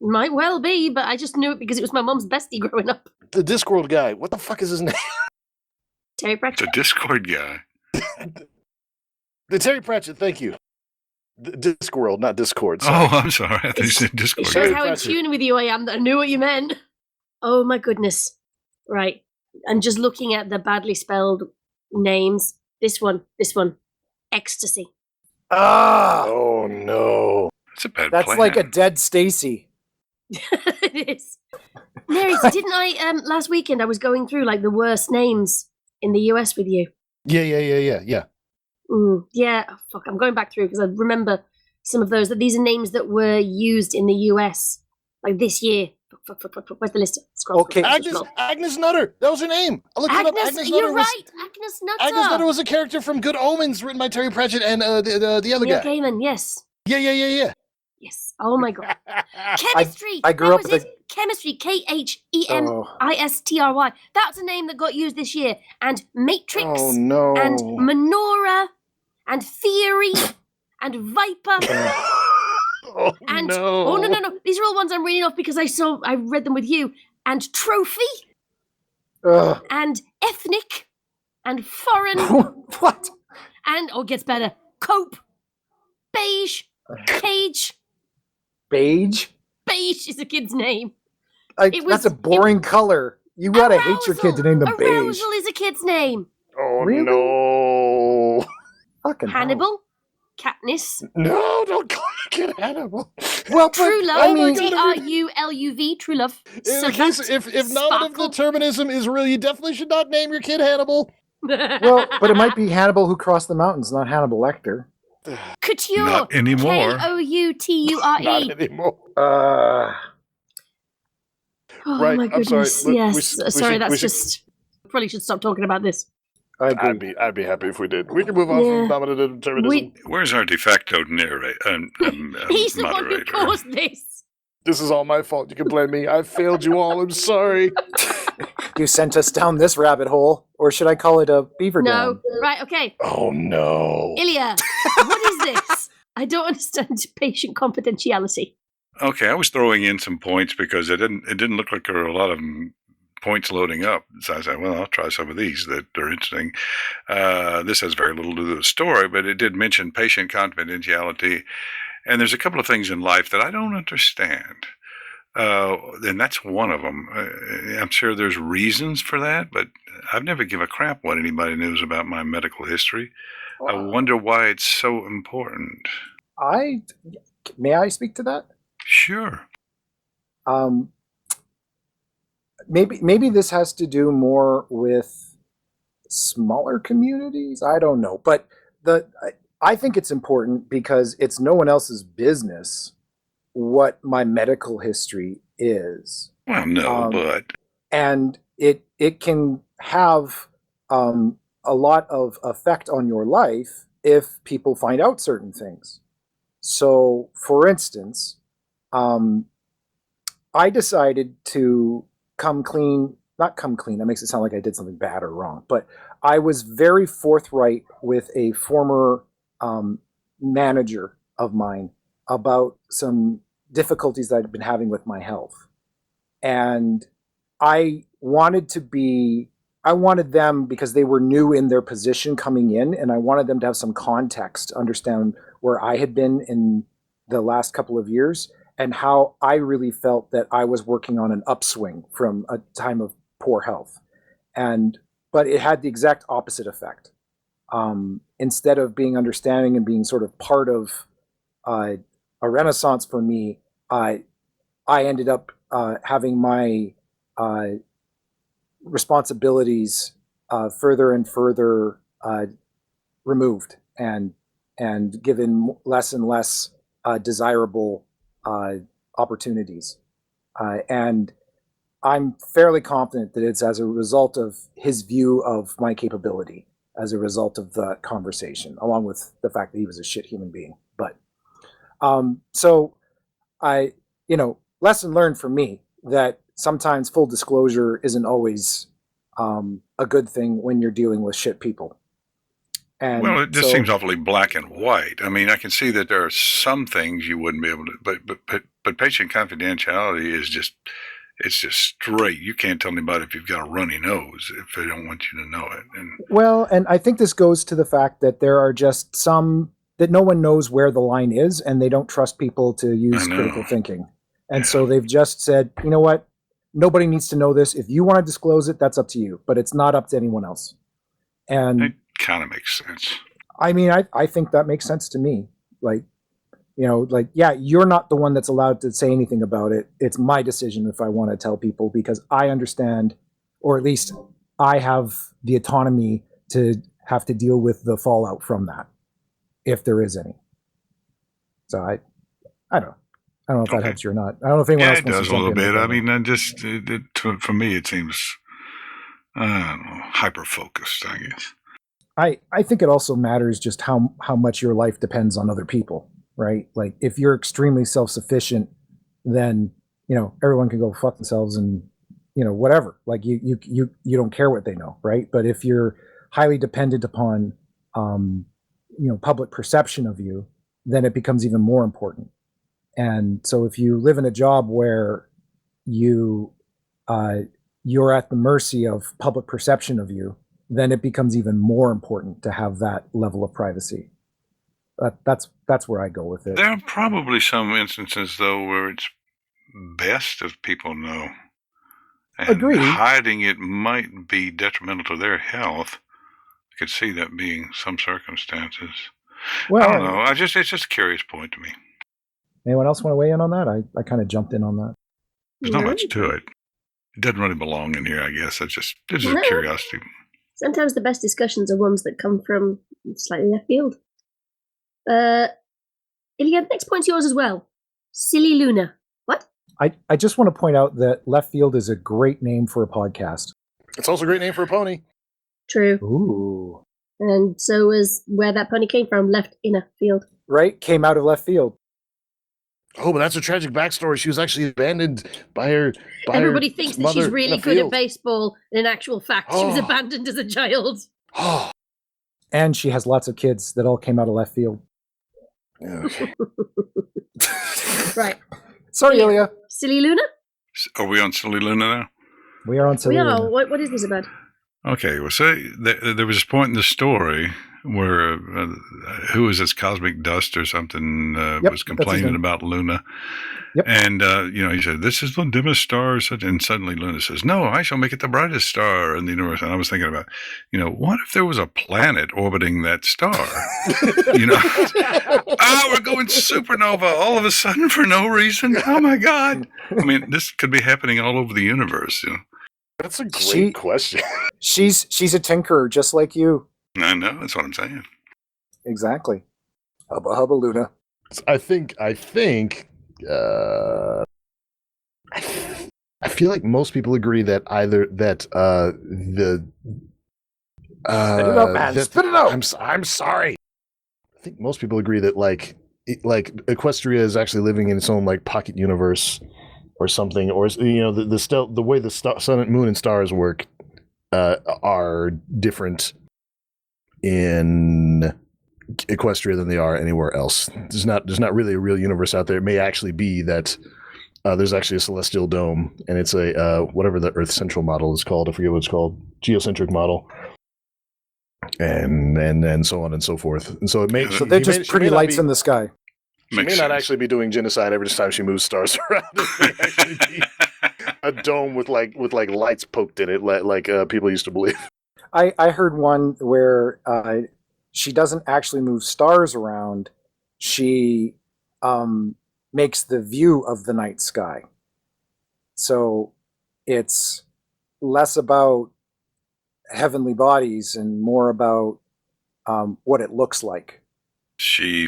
Might well be, but I just knew it because it was my mum's bestie growing up. the Discworld guy. What the fuck is his name? Terry The Pratchett. Discord guy. The Terry Pratchett. Thank you. The Discworld, not Discord. Oh, Sorry. I'm sorry. I thought you said It Discord shows guy. Terry how in Pratchett. tune with you I am that I knew what you meant. Oh my goodness. Right. And just looking at the badly spelled names. This one. Ecstasy. Ah, Oh no! That's a bad that's plan. like a dead Stacy. It is. Mary, didn't I last weekend I was going through like the worst names in the US with you? Yeah. Yeah. Oh, fuck. I'm going back through because I remember some of those. That these are names that were used in the US like this year. Fuck. Where's the list? Scroll. Okay. Agnes Nutter. That was her name. I looked it up. Agnes, Nutter you're was, right. Agnes Nutter. Agnes Nutter was a character from Good Omens, written by Terry Pratchett and the other Neil guy. Gaiman, yes. Yeah. Yes. Oh my god. Chemistry. I grew That up was with it. Chemistry. Khemistry. Oh. That's a name that got used this year. And Matrix. Oh no! And Menorah. And Theory. And Viper. Oh And no! oh no. These are all ones I'm reading off because I read them with you. And Trophy. Ugh. And Ethnic. And Foreign. What? And it gets better. Cope. Beige. Cage. Beige? Beige is a kid's name. Like, that's a boring color. You gotta hate your kid to name them beige. Arousal is a kid's name. Oh Really? no! Fucking hell. Hannibal. Katniss. No! Don't call your kid Hannibal. Well, True but, love. I mean, Truluv. True love. In case, if nominative Sparkle. determinism is real, you definitely should not name your kid Hannibal. well, but it might be Hannibal who crossed the mountains, not Hannibal Lecter. Couture. Not anymore. Couture. Not anymore. Uh, Oh Right, my I'm sorry. goodness. Look, Yes. we should- Sorry, we that's should- just. Probably should stop talking about this. I agree. I'd be happy if we did. We can move on Yeah. from nominative determinism. Where's our de facto narrator? He's the one who Moderator? caused this. This is all my fault. You can blame me. I failed you all. I'm sorry. You sent us down this rabbit hole, or should I call it a beaver No. dam? Right, okay. Oh no. Ilya, what is this? I don't understand patient confidentiality. Okay, I was throwing in some points because it didn't look like there were a lot of points loading up. So I said, well, I'll try some of these that are interesting. This has very little to do with the story, but it did mention patient confidentiality. And there's a couple of things in life that I don't understand. And that's one of them. I'm sure there's reasons for that, but I've never given a crap what anybody knows about my medical history. I wonder why it's so important. May I speak to that? Sure. Maybe this has to do more with smaller communities. I don't know, but I think it's important because it's no one else's business what my medical history is. Well, no, but and it can have a lot of effect on your life if people find out certain things. So, for instance, I decided to come clean. Not come clean. That makes it sound like I did something bad or wrong. But I was very forthright with a former manager of mine about some difficulties that I'd been having with my health. And I wanted them, because they were new in their position coming in, and I wanted them to have some context to understand where I had been in the last couple of years. and how I really felt that I was working on an upswing from a time of poor health. But it had the exact opposite effect. Instead of being understanding and being sort of part of a renaissance for me, I ended up having my responsibilities further and further removed and given less and less desirable opportunities. And I'm fairly confident that it's as a result of his view of my capability, as a result of the conversation, along with the fact that he was a shit human being. But so lesson learned for me that sometimes full disclosure isn't always a good thing when you're dealing with shit people. And well, it just seems awfully black and white. I mean, I can see that there are some things you wouldn't be able to, but patient confidentiality is just, it's just straight. You can't tell anybody if you've got a runny nose if they don't want you to know it. And I think this goes to the fact that there are just some that no one knows where the line is, and they don't trust people to use critical thinking. And so they've just said, you know what? Nobody needs to know this. If you want to disclose it, that's up to you, but it's not up to anyone else. And it kind of makes sense. I mean, I think that makes sense to me. You're not the one that's allowed to say anything about it. It's my decision if I want to tell people, because I understand, or at least I have the autonomy to have to deal with the fallout from that, if there is any. So I don't know if that helps you or not. I don't know if anyone else wants to jump in. Yeah, it does a little bit. I mean, for me, it seems, I don't know, hyper-focused, I guess. I think it also matters just how much your life depends on other people, right? Like, if you're extremely self-sufficient, then, everyone can go fuck themselves and, whatever. Like, you don't care what they know, right? But if you're highly dependent upon, public perception of you, then it becomes even more important. And so if you live in a job where you're at the mercy of public perception of you, then it becomes even more important to have that level of privacy. That's where I go with it. There are probably some instances, though, where it's best if people know. And Agreed. Hiding it might be detrimental to their health. I could see that being some circumstances. Well, I don't know. It's just a curious point to me. Anyone else want to weigh in on that? I kind of jumped in on that. There's not much to it. It doesn't really belong in here, I guess. It's just a curiosity. Sometimes the best discussions are ones that come from slightly left field. Ilya, the next point's yours as well. Silly Luna. What? I just want to point out that Left Field is a great name for a podcast. It's also a great name for a pony. True. Ooh. And so is where that pony came from, left inner field. Right? Came out of left field. Oh, but that's a tragic backstory. She was actually abandoned by her. Everybody thinks that she's really good at baseball. In actual fact, she was Oh. abandoned as a child. Oh. And she has lots of kids that all came out of left field. Yeah. Right. Sorry, Ilya. Silly Luna? Are we on Silly Luna now? We are on Silly Luna. What is this about? Okay, well, so there was this point in the story where who was this Cosmic Dust or something was complaining about Luna. Yep. And, he said, this is the dimmest star. And suddenly Luna says, no, I shall make it the brightest star in the universe. And I was thinking about, what if there was a planet orbiting that star? We're going supernova all of a sudden for no reason. Oh, my God. I mean, this could be happening all over the universe. That's a great question. She's a tinkerer just like you. I know. That's what I'm saying. Exactly. Hubba hubba Luna. I think I feel like most people agree that Spit it out, man. Spit it out. I'm sorry. I think most people agree that like Equestria is actually living in its own like pocket universe or something, or the way the sun, moon, and stars work are different in Equestria than they are anywhere else. There's not really a real universe out there. It may actually be that there's actually a celestial dome, and it's a whatever the Earth Central model is called. I forget what it's called. Geocentric model, and so on and so forth. And so it may. So they're just pretty lights in the sky. She may not actually be doing genocide every time she moves stars around. It may actually be a dome with lights poked in it, like people used to believe. I heard one where she doesn't actually move stars around. She makes the view of the night sky. So it's less about heavenly bodies and more about what it looks like. She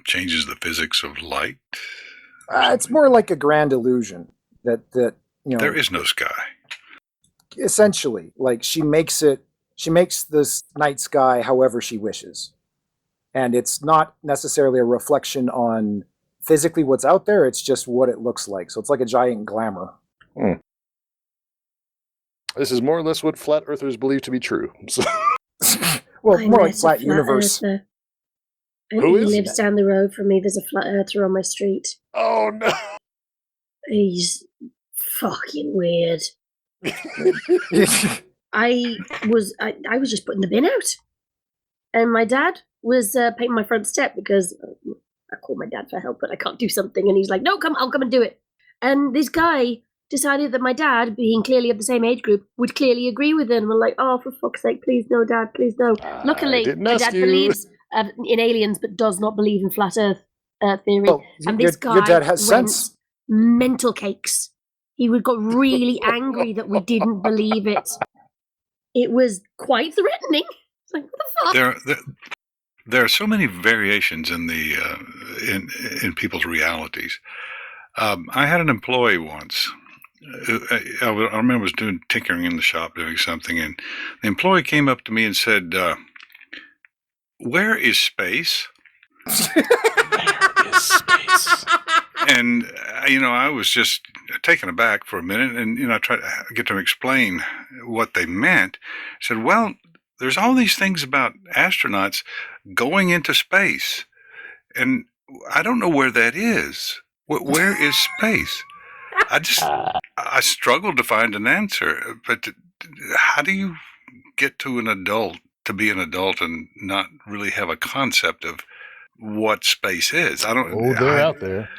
changes the physics of light. It's more like a grand illusion that you know. There is no sky. Essentially, like she makes this night sky however she wishes, and it's not necessarily a reflection on physically what's out there. It's just what it looks like. So it's like a giant glamour. This is more or less what flat earthers believe to be true. So. Well, I more met like a flat universe. earther. And Who he is? lives down the road from me. There's a flat earther on my street. Oh no! He's fucking weird. I was just putting the bin out, and my dad was painting my front step because I called my dad for help, but I can't do something, and he's like, "No, I'll come and do it." And this guy decided that my dad, being clearly of the same age group, would clearly agree with him. And I'm like, "Oh, for fuck's sake, please no, Dad, please no." Luckily, my dad believes in aliens, but does not believe in flat Earth theory. Well, And this guy your dad has went sense. mental cakes. He got really angry that we didn't believe it. It was quite threatening. It's like, what the fuck? There are so many variations in the in people's realities. I had an employee once. I remember I was doing tinkering in the shop, doing something, and the employee came up to me and said, "Where is space?" Where is space? And I was just taken aback for a minute, and I tried to get them to explain what they meant. I said, "Well, there's all these things about astronauts going into space, and I don't know where that is. Where is space?" I struggled to find an answer. But how do you get to be an adult and not really have a concept of what space is? I don't. Oh, they're out there.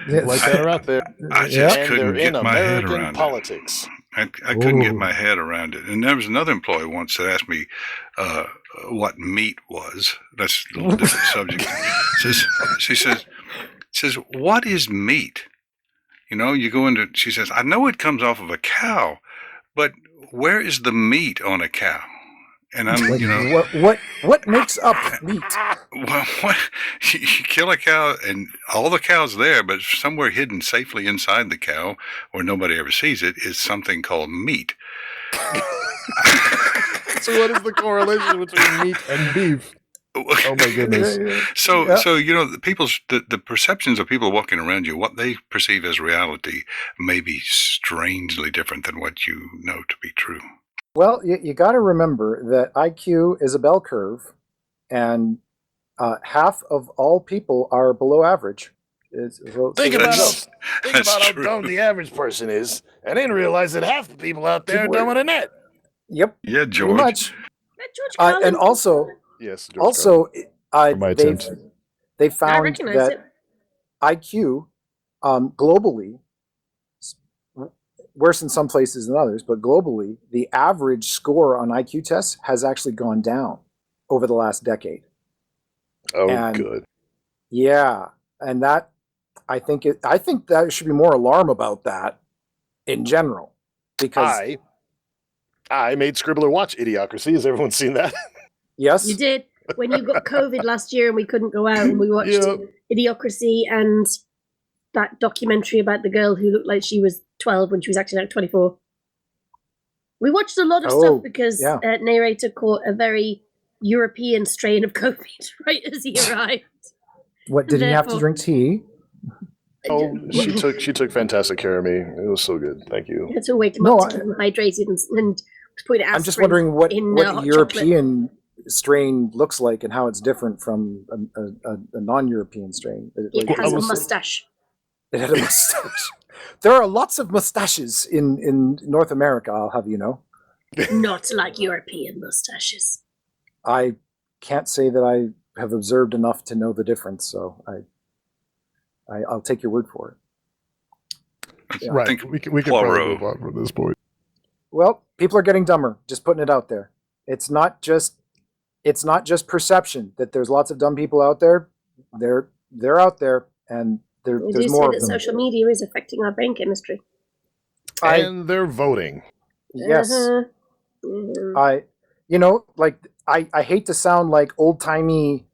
Yeah. Like that are out there. I just And couldn't they're in get my head American around politics. it. I couldn't get my head around it. And there was another employee once that asked me what meat was. That's a little different subject. She says, "What is meat?" You go into. She says, "I know it comes off of a cow, but where is the meat on a cow?" And I'm, what makes up meat? Well, you kill a cow, and all the cow's there, but somewhere hidden safely inside the cow, where nobody ever sees it, is something called meat. So what is the correlation between meat and beef? Oh my goodness! So the perceptions of people walking around you, what they perceive as reality, may be strangely different than what you know to be true. Well, you got to remember that IQ is a bell curve, and half of all people are below average. Think about how dumb the average person is, and then realize that half the people out there are dumber than that. Yep. Yeah, George. Pretty much. George And also, yes. they found recognize that it. IQ globally, worse in some places than others, but globally, the average score on IQ tests has actually gone down over the last decade. Oh, and, good. Yeah, and that I think that should be more alarm about that in general, because I made Scribbler watch Idiocracy. Has everyone seen that? Yes, You did. When you got COVID last year and we couldn't go out, and we watched Idiocracy and that documentary about the girl who looked like she was 12 when she was actually like 24. We watched a lot of stuff because Neighrator caught a very European strain of COVID right as he arrived. What, did he have to drink tea? Oh, she took fantastic care of me. It was so good. Thank you. You had to wake him up to keep him hydrated and put I'm just wondering what European strain looks like and how it's different from a non-European strain. It has a mustache. It had a mustache. There are lots of mustaches in North America, I'll have you know. Not like European mustaches. I can't say that I have observed enough to know the difference, so I'll take your word for it. I Right. think We can probably Poirot. move on from this point. Well, people are getting dumber. Just putting it out there. It's not just perception that there's lots of dumb people out there. They're out there, and there's We do more say of that them. social media is affecting our brain chemistry. And they're voting. Yes. Mhm. I hate to sound like old timey,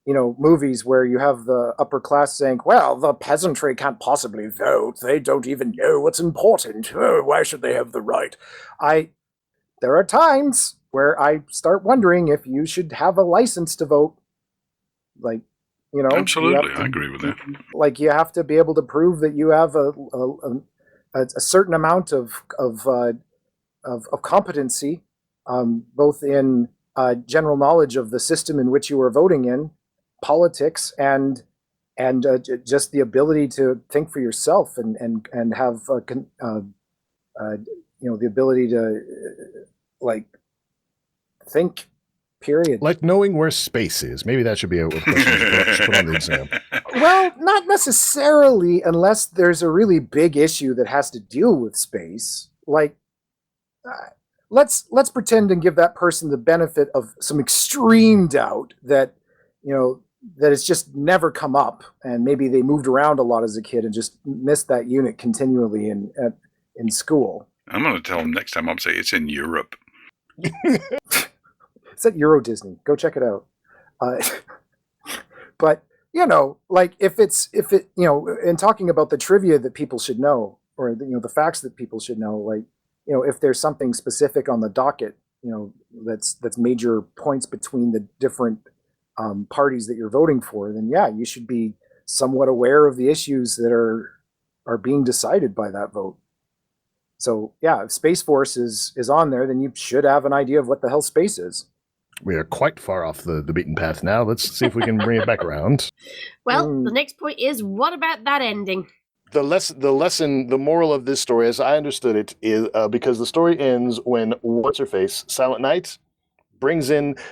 movies where you have the upper class saying, well, the peasantry can't possibly vote. They don't even know what's important. Oh, why should they have the right? There are times where I start wondering if you should have a license to vote. Like, Absolutely, I agree with that. Like, you have to be able to prove that you have a certain amount of competency, both in general knowledge of the system in which you are voting in, politics, and just the ability to think for yourself and have the ability to think. Period. Like knowing where space is. Maybe that should be a question to put on the exam. Well, not necessarily, unless there's a really big issue that has to deal with space. Like, let's pretend and give that person the benefit of some extreme doubt that that it's just never come up, and maybe they moved around a lot as a kid and just missed that unit continually in school. I'm going to tell them next time. I'll say it's in Europe. It's at Euro Disney. Go check it out. But in talking about the trivia that people should know, or the facts that people should know, if there's something specific on the docket, that's major points between the different parties that you're voting for, then yeah, you should be somewhat aware of the issues that are being decided by that vote. So yeah, if Space Force is on there, then you should have an idea of what the hell space is. We are quite far off the beaten path now. Let's see if we can bring it back around. Well, the next point is, what about that ending? The lesson, the moral of this story, as I understood it, is because the story ends when what's-her-face, Silent Night,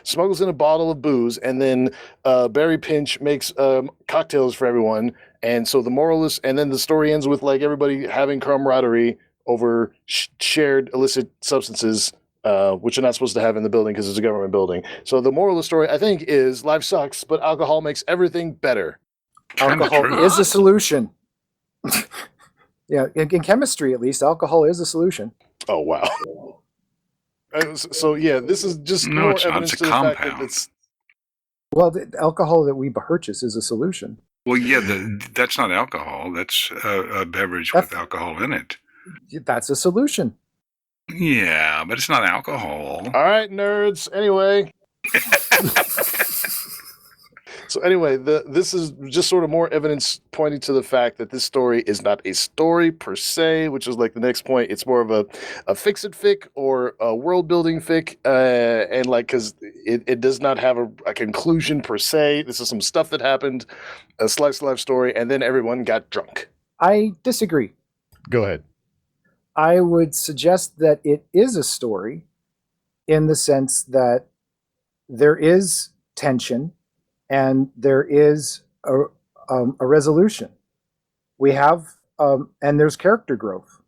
smuggles in a bottle of booze, and then Barry Pinch makes cocktails for everyone. And so the moral is, and then the story ends with everybody having camaraderie over shared illicit substances, which you're not supposed to have in the building because it's a government building. So the moral of the story, I think, is life sucks, but alcohol makes everything better. Alcohol is a solution. Yeah, in chemistry, at least, alcohol is a solution. Oh, wow. So, yeah, this is just No, more it's not. evidence It's a to the fact compound. that it's... Well, the alcohol that we purchase is a solution. Well, yeah, that's not alcohol. That's a beverage with alcohol in it. That's a solution. Yeah, but it's not alcohol. All right, nerds. Anyway. So anyway, this is just sort of more evidence pointing to the fact that this story is not a story per se, which is like the next point. It's more of a fix-it fic or a world-building fic, and because it does not have a conclusion per se. This is some stuff that happened, a slice of life story, and then everyone got drunk. I disagree. Go ahead. I would suggest that it is a story in the sense that there is tension and there is a resolution. We have, and there's character growth.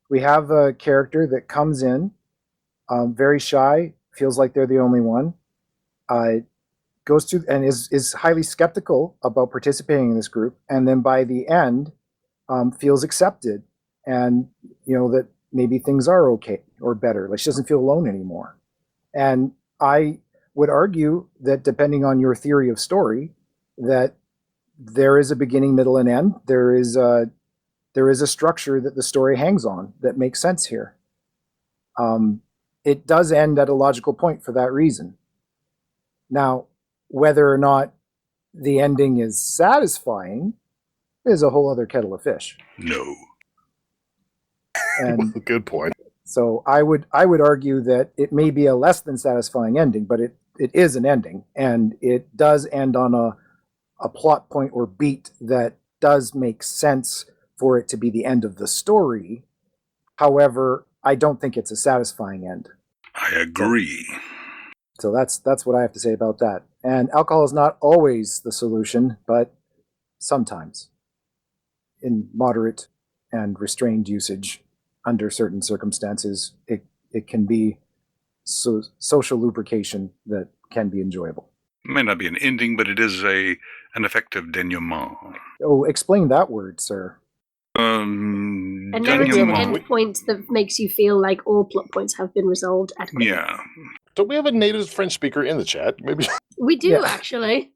We have a character that comes in very shy, feels like they're the only one, goes through and is highly skeptical about participating in this group, and then by the end feels accepted. And that maybe things are okay or better. Like, she doesn't feel alone anymore. And I would argue that depending on your theory of story, that there is a beginning, middle, and end. There is a structure that the story hangs on that makes sense here. It does end at a logical point for that reason. Now, whether or not the ending is satisfying is a whole other kettle of fish. No. And good point. So I would argue that it may be a less than satisfying ending, but it is an ending, and it does end on a plot point or beat that does make sense for it to be the end of the story. However, I don't think it's a satisfying end. I agree. So that's what I have to say about that. And alcohol is not always the solution, but sometimes, in moderate and restrained usage, under certain circumstances, it can be social lubrication that can be enjoyable. It may not be an ending, but it is an effective denouement. Oh, explain that word, sir. A narrative endpoint that makes you feel like all plot points have been resolved adequately. Yeah. Don't we have a native French speaker in the chat? Maybe. We do, actually.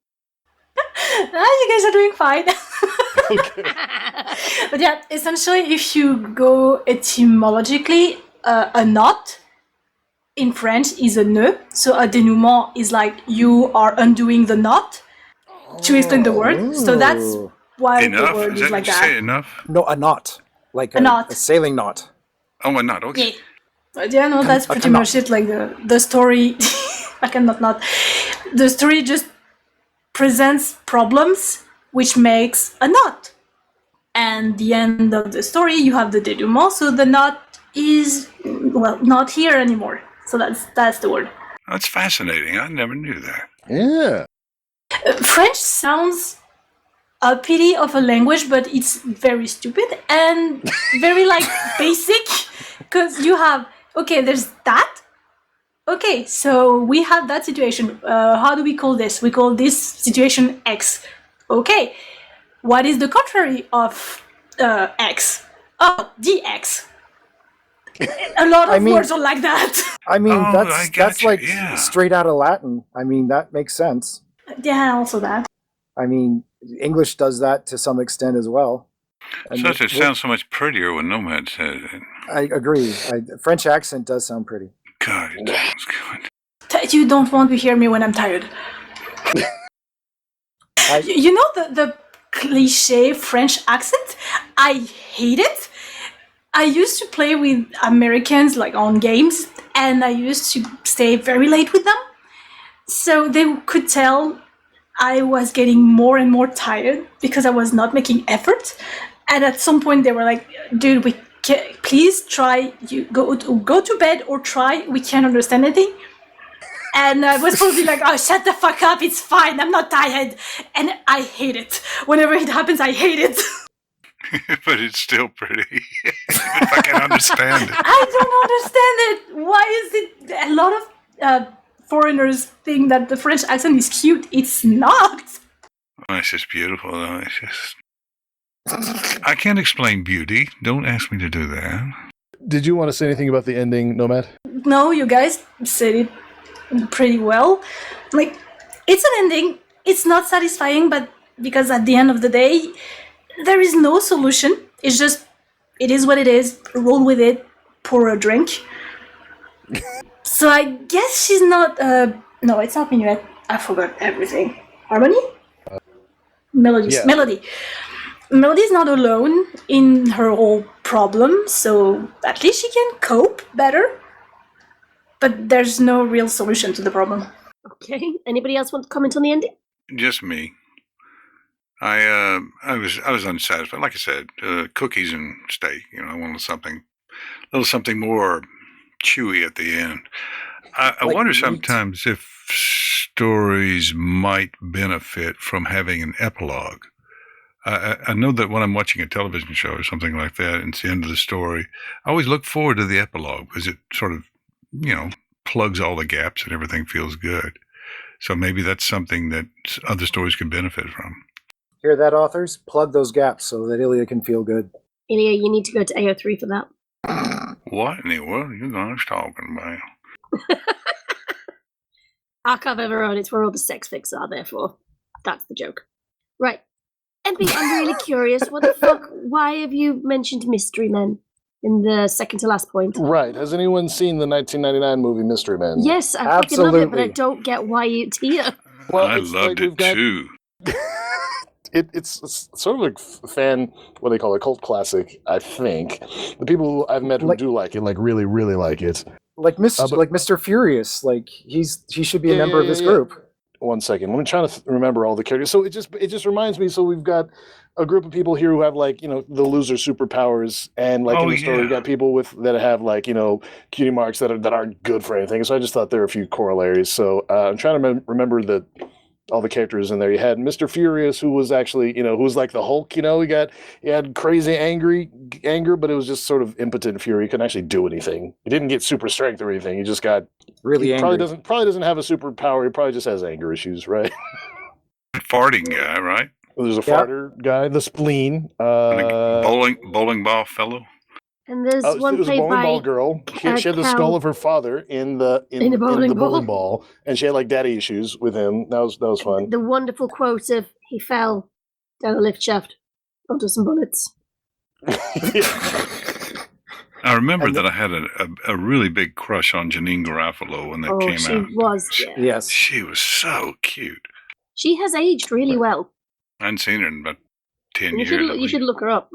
You guys are doing fine. Okay. But yeah, essentially, if you go etymologically, a knot in French is a nœud. So a dénouement is like you are undoing the knot to explain the word. So that's why Enough? the word Is is that like what you that. say, enough? No, a knot. Like A knot. A sailing knot. Oh, a knot. Okay. Yeah. But yeah, no, that's pretty much it. Like the story, I cannot not. The story just presents problems, which makes a knot. And the end of the story, you have the dénouement, so the knot is, well, not here anymore. So that's the word. That's fascinating. I never knew that. Yeah. French sounds a pity of a language, but it's very stupid and very like basic, because you have, okay, there's that. Okay, so we have that situation. How do we call this? We call this situation X. Okay, what is the contrary of X? Oh, DX. A lot of words are like that. I mean, Oh, that's like yeah. straight out of Latin. I mean, that makes sense. Yeah, also that. I mean, English does that to some extent as well. And It sounds so much prettier when Nomad says it. I agree. French accent does sound pretty. God, it sounds good. You don't want to hear me when I'm tired. You know the cliche French accent? I hate it. I used to play with Americans like on games, and I used to stay very late with them. So they could tell I was getting more and more tired because I was not making effort. And at some point they were like, dude, please try, you go to bed or try, we can't understand anything. And I was probably like, oh, shut the fuck up, it's fine, I'm not tired. And I hate it. Whenever it happens, I hate it. But it's still pretty. If I can understand it. I don't understand it. Why is it a lot of foreigners think that the French accent is cute? It's not. Oh, it's just beautiful, though. It's just... I can't explain beauty. Don't ask me to do that. Did you want to say anything about the ending, Nomad? No, you guys said it pretty well. Like, it's an ending. It's not satisfying, but because at the end of the day, there is no solution. It's just, it is what it is. Roll with it. Pour a drink. So I guess she's not, no, it's not Minuet. I forgot everything. Harmony? Melody. Yeah. Melody. Melody's not alone in her whole problem, so at least she can cope better. But there's no real solution to the problem. Okay. Anybody else want to comment on the ending? Just me. I was unsatisfied. Like I said, cookies and steak. I wanted a little something more chewy at the end. I Like wonder meat. sometimes if stories might benefit from having an epilogue. I know that when I'm watching a television show or something like that, and it's the end of the story, I always look forward to the epilogue because it sort of, plugs all the gaps and everything feels good. So maybe that's something that other stories can benefit from. Hear that, authors? Plug those gaps so that Ilya can feel good. Ilya, you need to go to AO3 for that. What in the world are you guys talking about? Archive of our own, it's where all the sex fics are, therefore. That's the joke. Right. MP, I'm really curious. What the fuck? Why have you mentioned Mystery Men in the second to last point? Right. Has anyone seen the 1999 movie Mystery Men? Yes, I fucking love it, but I Absolutely. don't get why it's here. Well, I it's loved like it too. It's sort of like what they call a cult classic, I think. The people I've met who do like it, like really, really like it. Like Mr. Furious, like he should be a member of this group. 1 second. Let me try to remember all the characters. So it just reminds me. So we've got a group of people here who have like the loser superpowers, and like in the story we've got people that have like cutie marks that aren't good for anything. So I just thought there were a few corollaries. So I'm trying to remember the all the characters in there. You had Mr. Furious, who was actually, who was like the Hulk. He had crazy anger, but it was just sort of impotent fury. He couldn't actually do anything. He didn't get super strength or anything. He just got Really he angry. probably doesn't have a superpower. He probably just has anger issues, right? Farting guy, right? There's a farter guy, the spleen. And a bowling ball fellow. And there's It one was a played bowling by ball girl. She had the skull of her father in the bowling ball, and she had like daddy issues with him. That was fun. The wonderful quote of "He fell down a lift shaft onto some bullets." I remember that I had a really big crush on Janine Garofalo when that came she out. was. Yeah. Yes. She was so cute. She has aged really well. I hadn't seen her in about 10 You years. should look her up.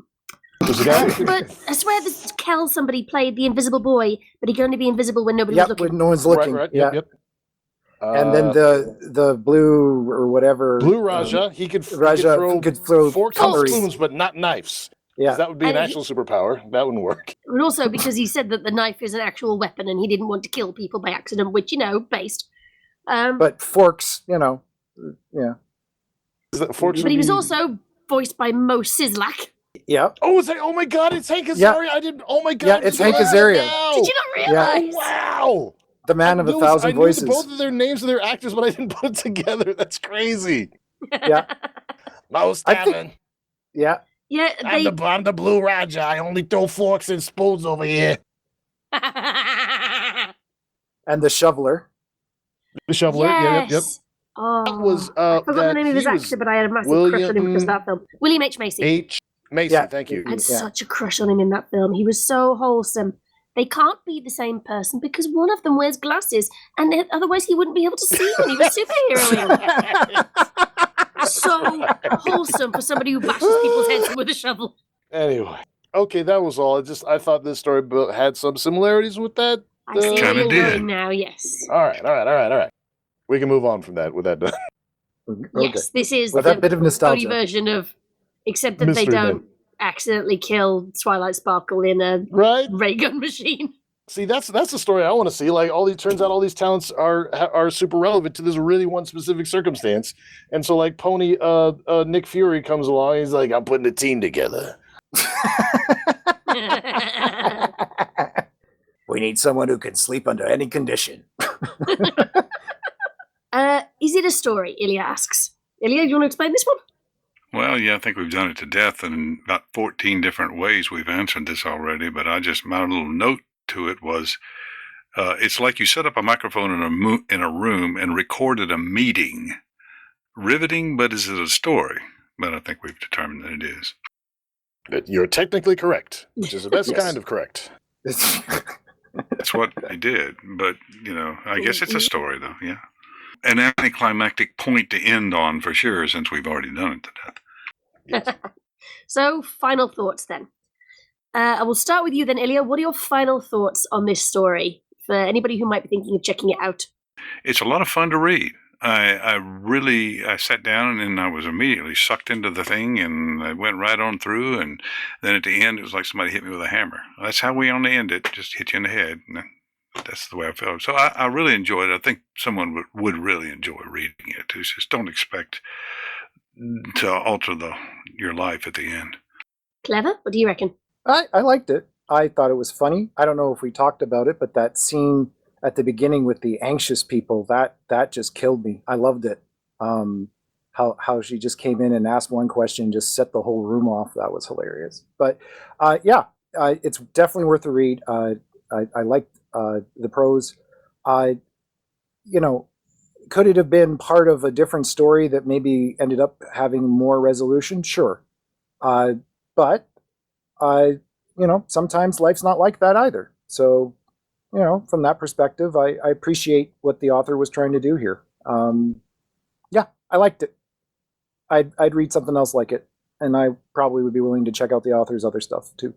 But I swear this Kel somebody played the invisible boy, but he could only be invisible when nobody was looking. When no one's looking. Right, yeah. yep. And then the blue or whatever. Blue Raja, he could throw forks and spoons, but not knives. Yeah. That would be an actual superpower. That wouldn't work. And also because he said that the knife is an actual weapon and he didn't want to kill people by accident, which, based. But forks, yeah. But he was also voiced by Mo Sizlak. Yeah. Oh my God, it's Hank Azaria. I didn't. Oh my God. Yeah, it's Hank Azaria. Did you not realize? Wow. The man of 1,000 voices. I knew both of their names of their actors, but I didn't put it together. That's crazy. Yeah. Mouse Tavern. Yeah. Yeah, I'm the Blue Raja. I only throw forks and spoons over here. And the shoveler. The shoveler. Yes. Yep. Oh, That was I forgot the name of his actor, but I had a massive crush on him because of that film. William H. Macy. Macy, thank you. I had such a crush on him in that film. He was so wholesome. They can't be the same person because one of them wears glasses, and otherwise he wouldn't be able to see when he was superheroing. So wholesome for somebody who bashes people's heads with a shovel. Anyway, okay, that was all. I thought this story had some similarities with that. I see where you're did. going now. Yes. All right. We can move on from that with that done. Okay. Yes, this is With the that bit of nostalgia. version of, except that they Mystery don't Men. accidentally kill Twilight Sparkle in a Right? ray gun machine. See, that's the story I want to see. Like turns out all these talents are super relevant to this really one specific circumstance. And so like Pony Nick Fury comes along, he's like, I'm putting a team together. We need someone who can sleep under any condition. Is it a story? Ilya asks. Ilya, do you want to explain this one? Well, yeah, I think we've done it to death, and in about 14 different ways we've answered this already, but my little note to it was, it's like you set up a microphone in a room and recorded a meeting. Riveting, but is it a story? But I think we've determined that it is. That you're technically correct, which is the best Yes. kind of correct. That's what they did, but, I guess it's a story, though, yeah. An anticlimactic point to end on, for sure, since we've already done it to death. Yes. So, final thoughts then. I will start with you then, Ilya. What are your final thoughts on this story for anybody who might be thinking of checking it out? It's a lot of fun to read. I sat down and I was immediately sucked into the thing, and I went right on through, and then at the end it was like somebody hit me with a hammer. That's how we only end it, just hit you in the head. And that's the way I felt. So I really enjoyed it. I think someone would really enjoy reading it. Just don't expect to alter your life at the end. Clever? What do you reckon? I liked it. I thought it was funny. I don't know if we talked about it, but that scene at the beginning with the anxious people, that just killed me. I loved it. How she just came in and asked one question, just set the whole room off. That was hilarious. But it's definitely worth a read. I liked the prose. Could it have been part of a different story that maybe ended up having more resolution? Sure. But sometimes life's not like that either. So, from that perspective, I appreciate what the author was trying to do here. I liked it. I'd read something else like it, and I probably would be willing to check out the author's other stuff too.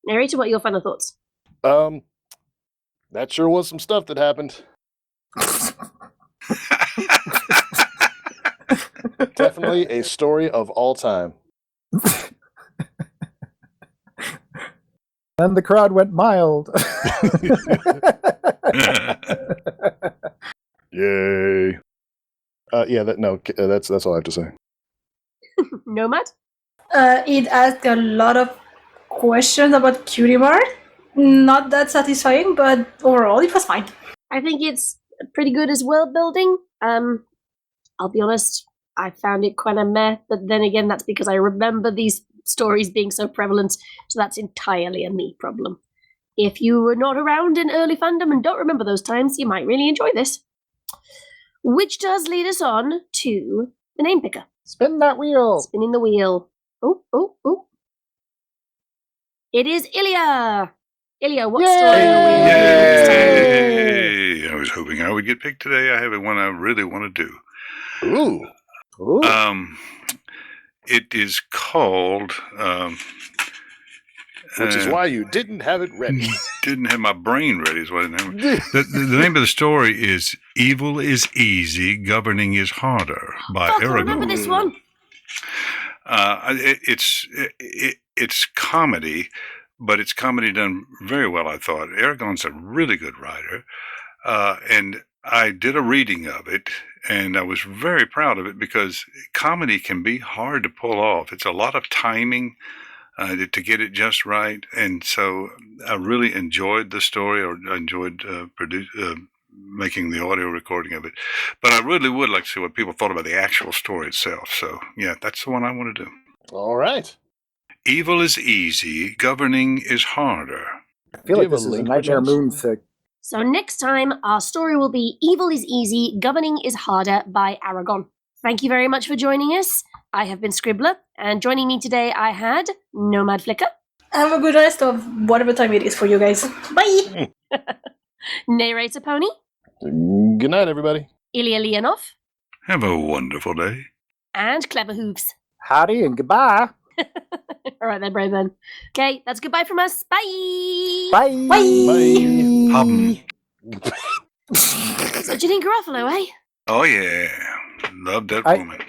Neighrator, what are your final thoughts? That sure was some stuff that happened. Definitely a story of all time. And the crowd went mild. Yay. That's all I have to say. Nomad? It asked a lot of questions about Cutie Mark. Not that satisfying, but overall it was fine. I think it's pretty good as world building. I'll be honest, I found it kind of meh, but then again, that's because I remember these stories being so prevalent, so that's entirely a me problem. If you were not around in early fandom and don't remember those times, you might really enjoy this. Which does lead us on to the name picker. Spin that wheel. Spinning the wheel. Oh. It is Ilya. Ilya, what story are we Yay! I was hoping I would get picked today. I have one I really want to do. Ooh. It is called... Which is why you didn't have it ready. Didn't have my brain ready is what it name. The name of the story is "Evil is Easy, Governing is Harder" by Fuck, I Aragon. remember this one. It's comedy, but it's comedy done very well, I thought. Aragon's a really good writer, and I did a reading of it, and I was very proud of it because comedy can be hard to pull off. It's a lot of timing to get it just right, and so I really enjoyed the story. I enjoyed making the audio recording of it, but I really would like to see what people thought about the actual story itself. So yeah, that's the one I want to do. All right. Evil is easy, governing is harder. I feel like Give a this is a link, Nightmare perchance? Moon thing. So next time, our story will be Evil is Easy, Governing is Harder by Aragon. Thank you very much for joining us. I have been Scribbler, and joining me today I had Nomad Flicker. Have a good rest of whatever time it is for you guys. Bye! Neighrator Pony. Good night, everybody. Ilya Leonov. Have a wonderful day. And Clever Hooves. Howdy and goodbye. All right then, brave men. Okay, that's goodbye from us. Bye! Bye. Bye. Hum. So Janine Garofalo, eh? Oh yeah, love that I- woman.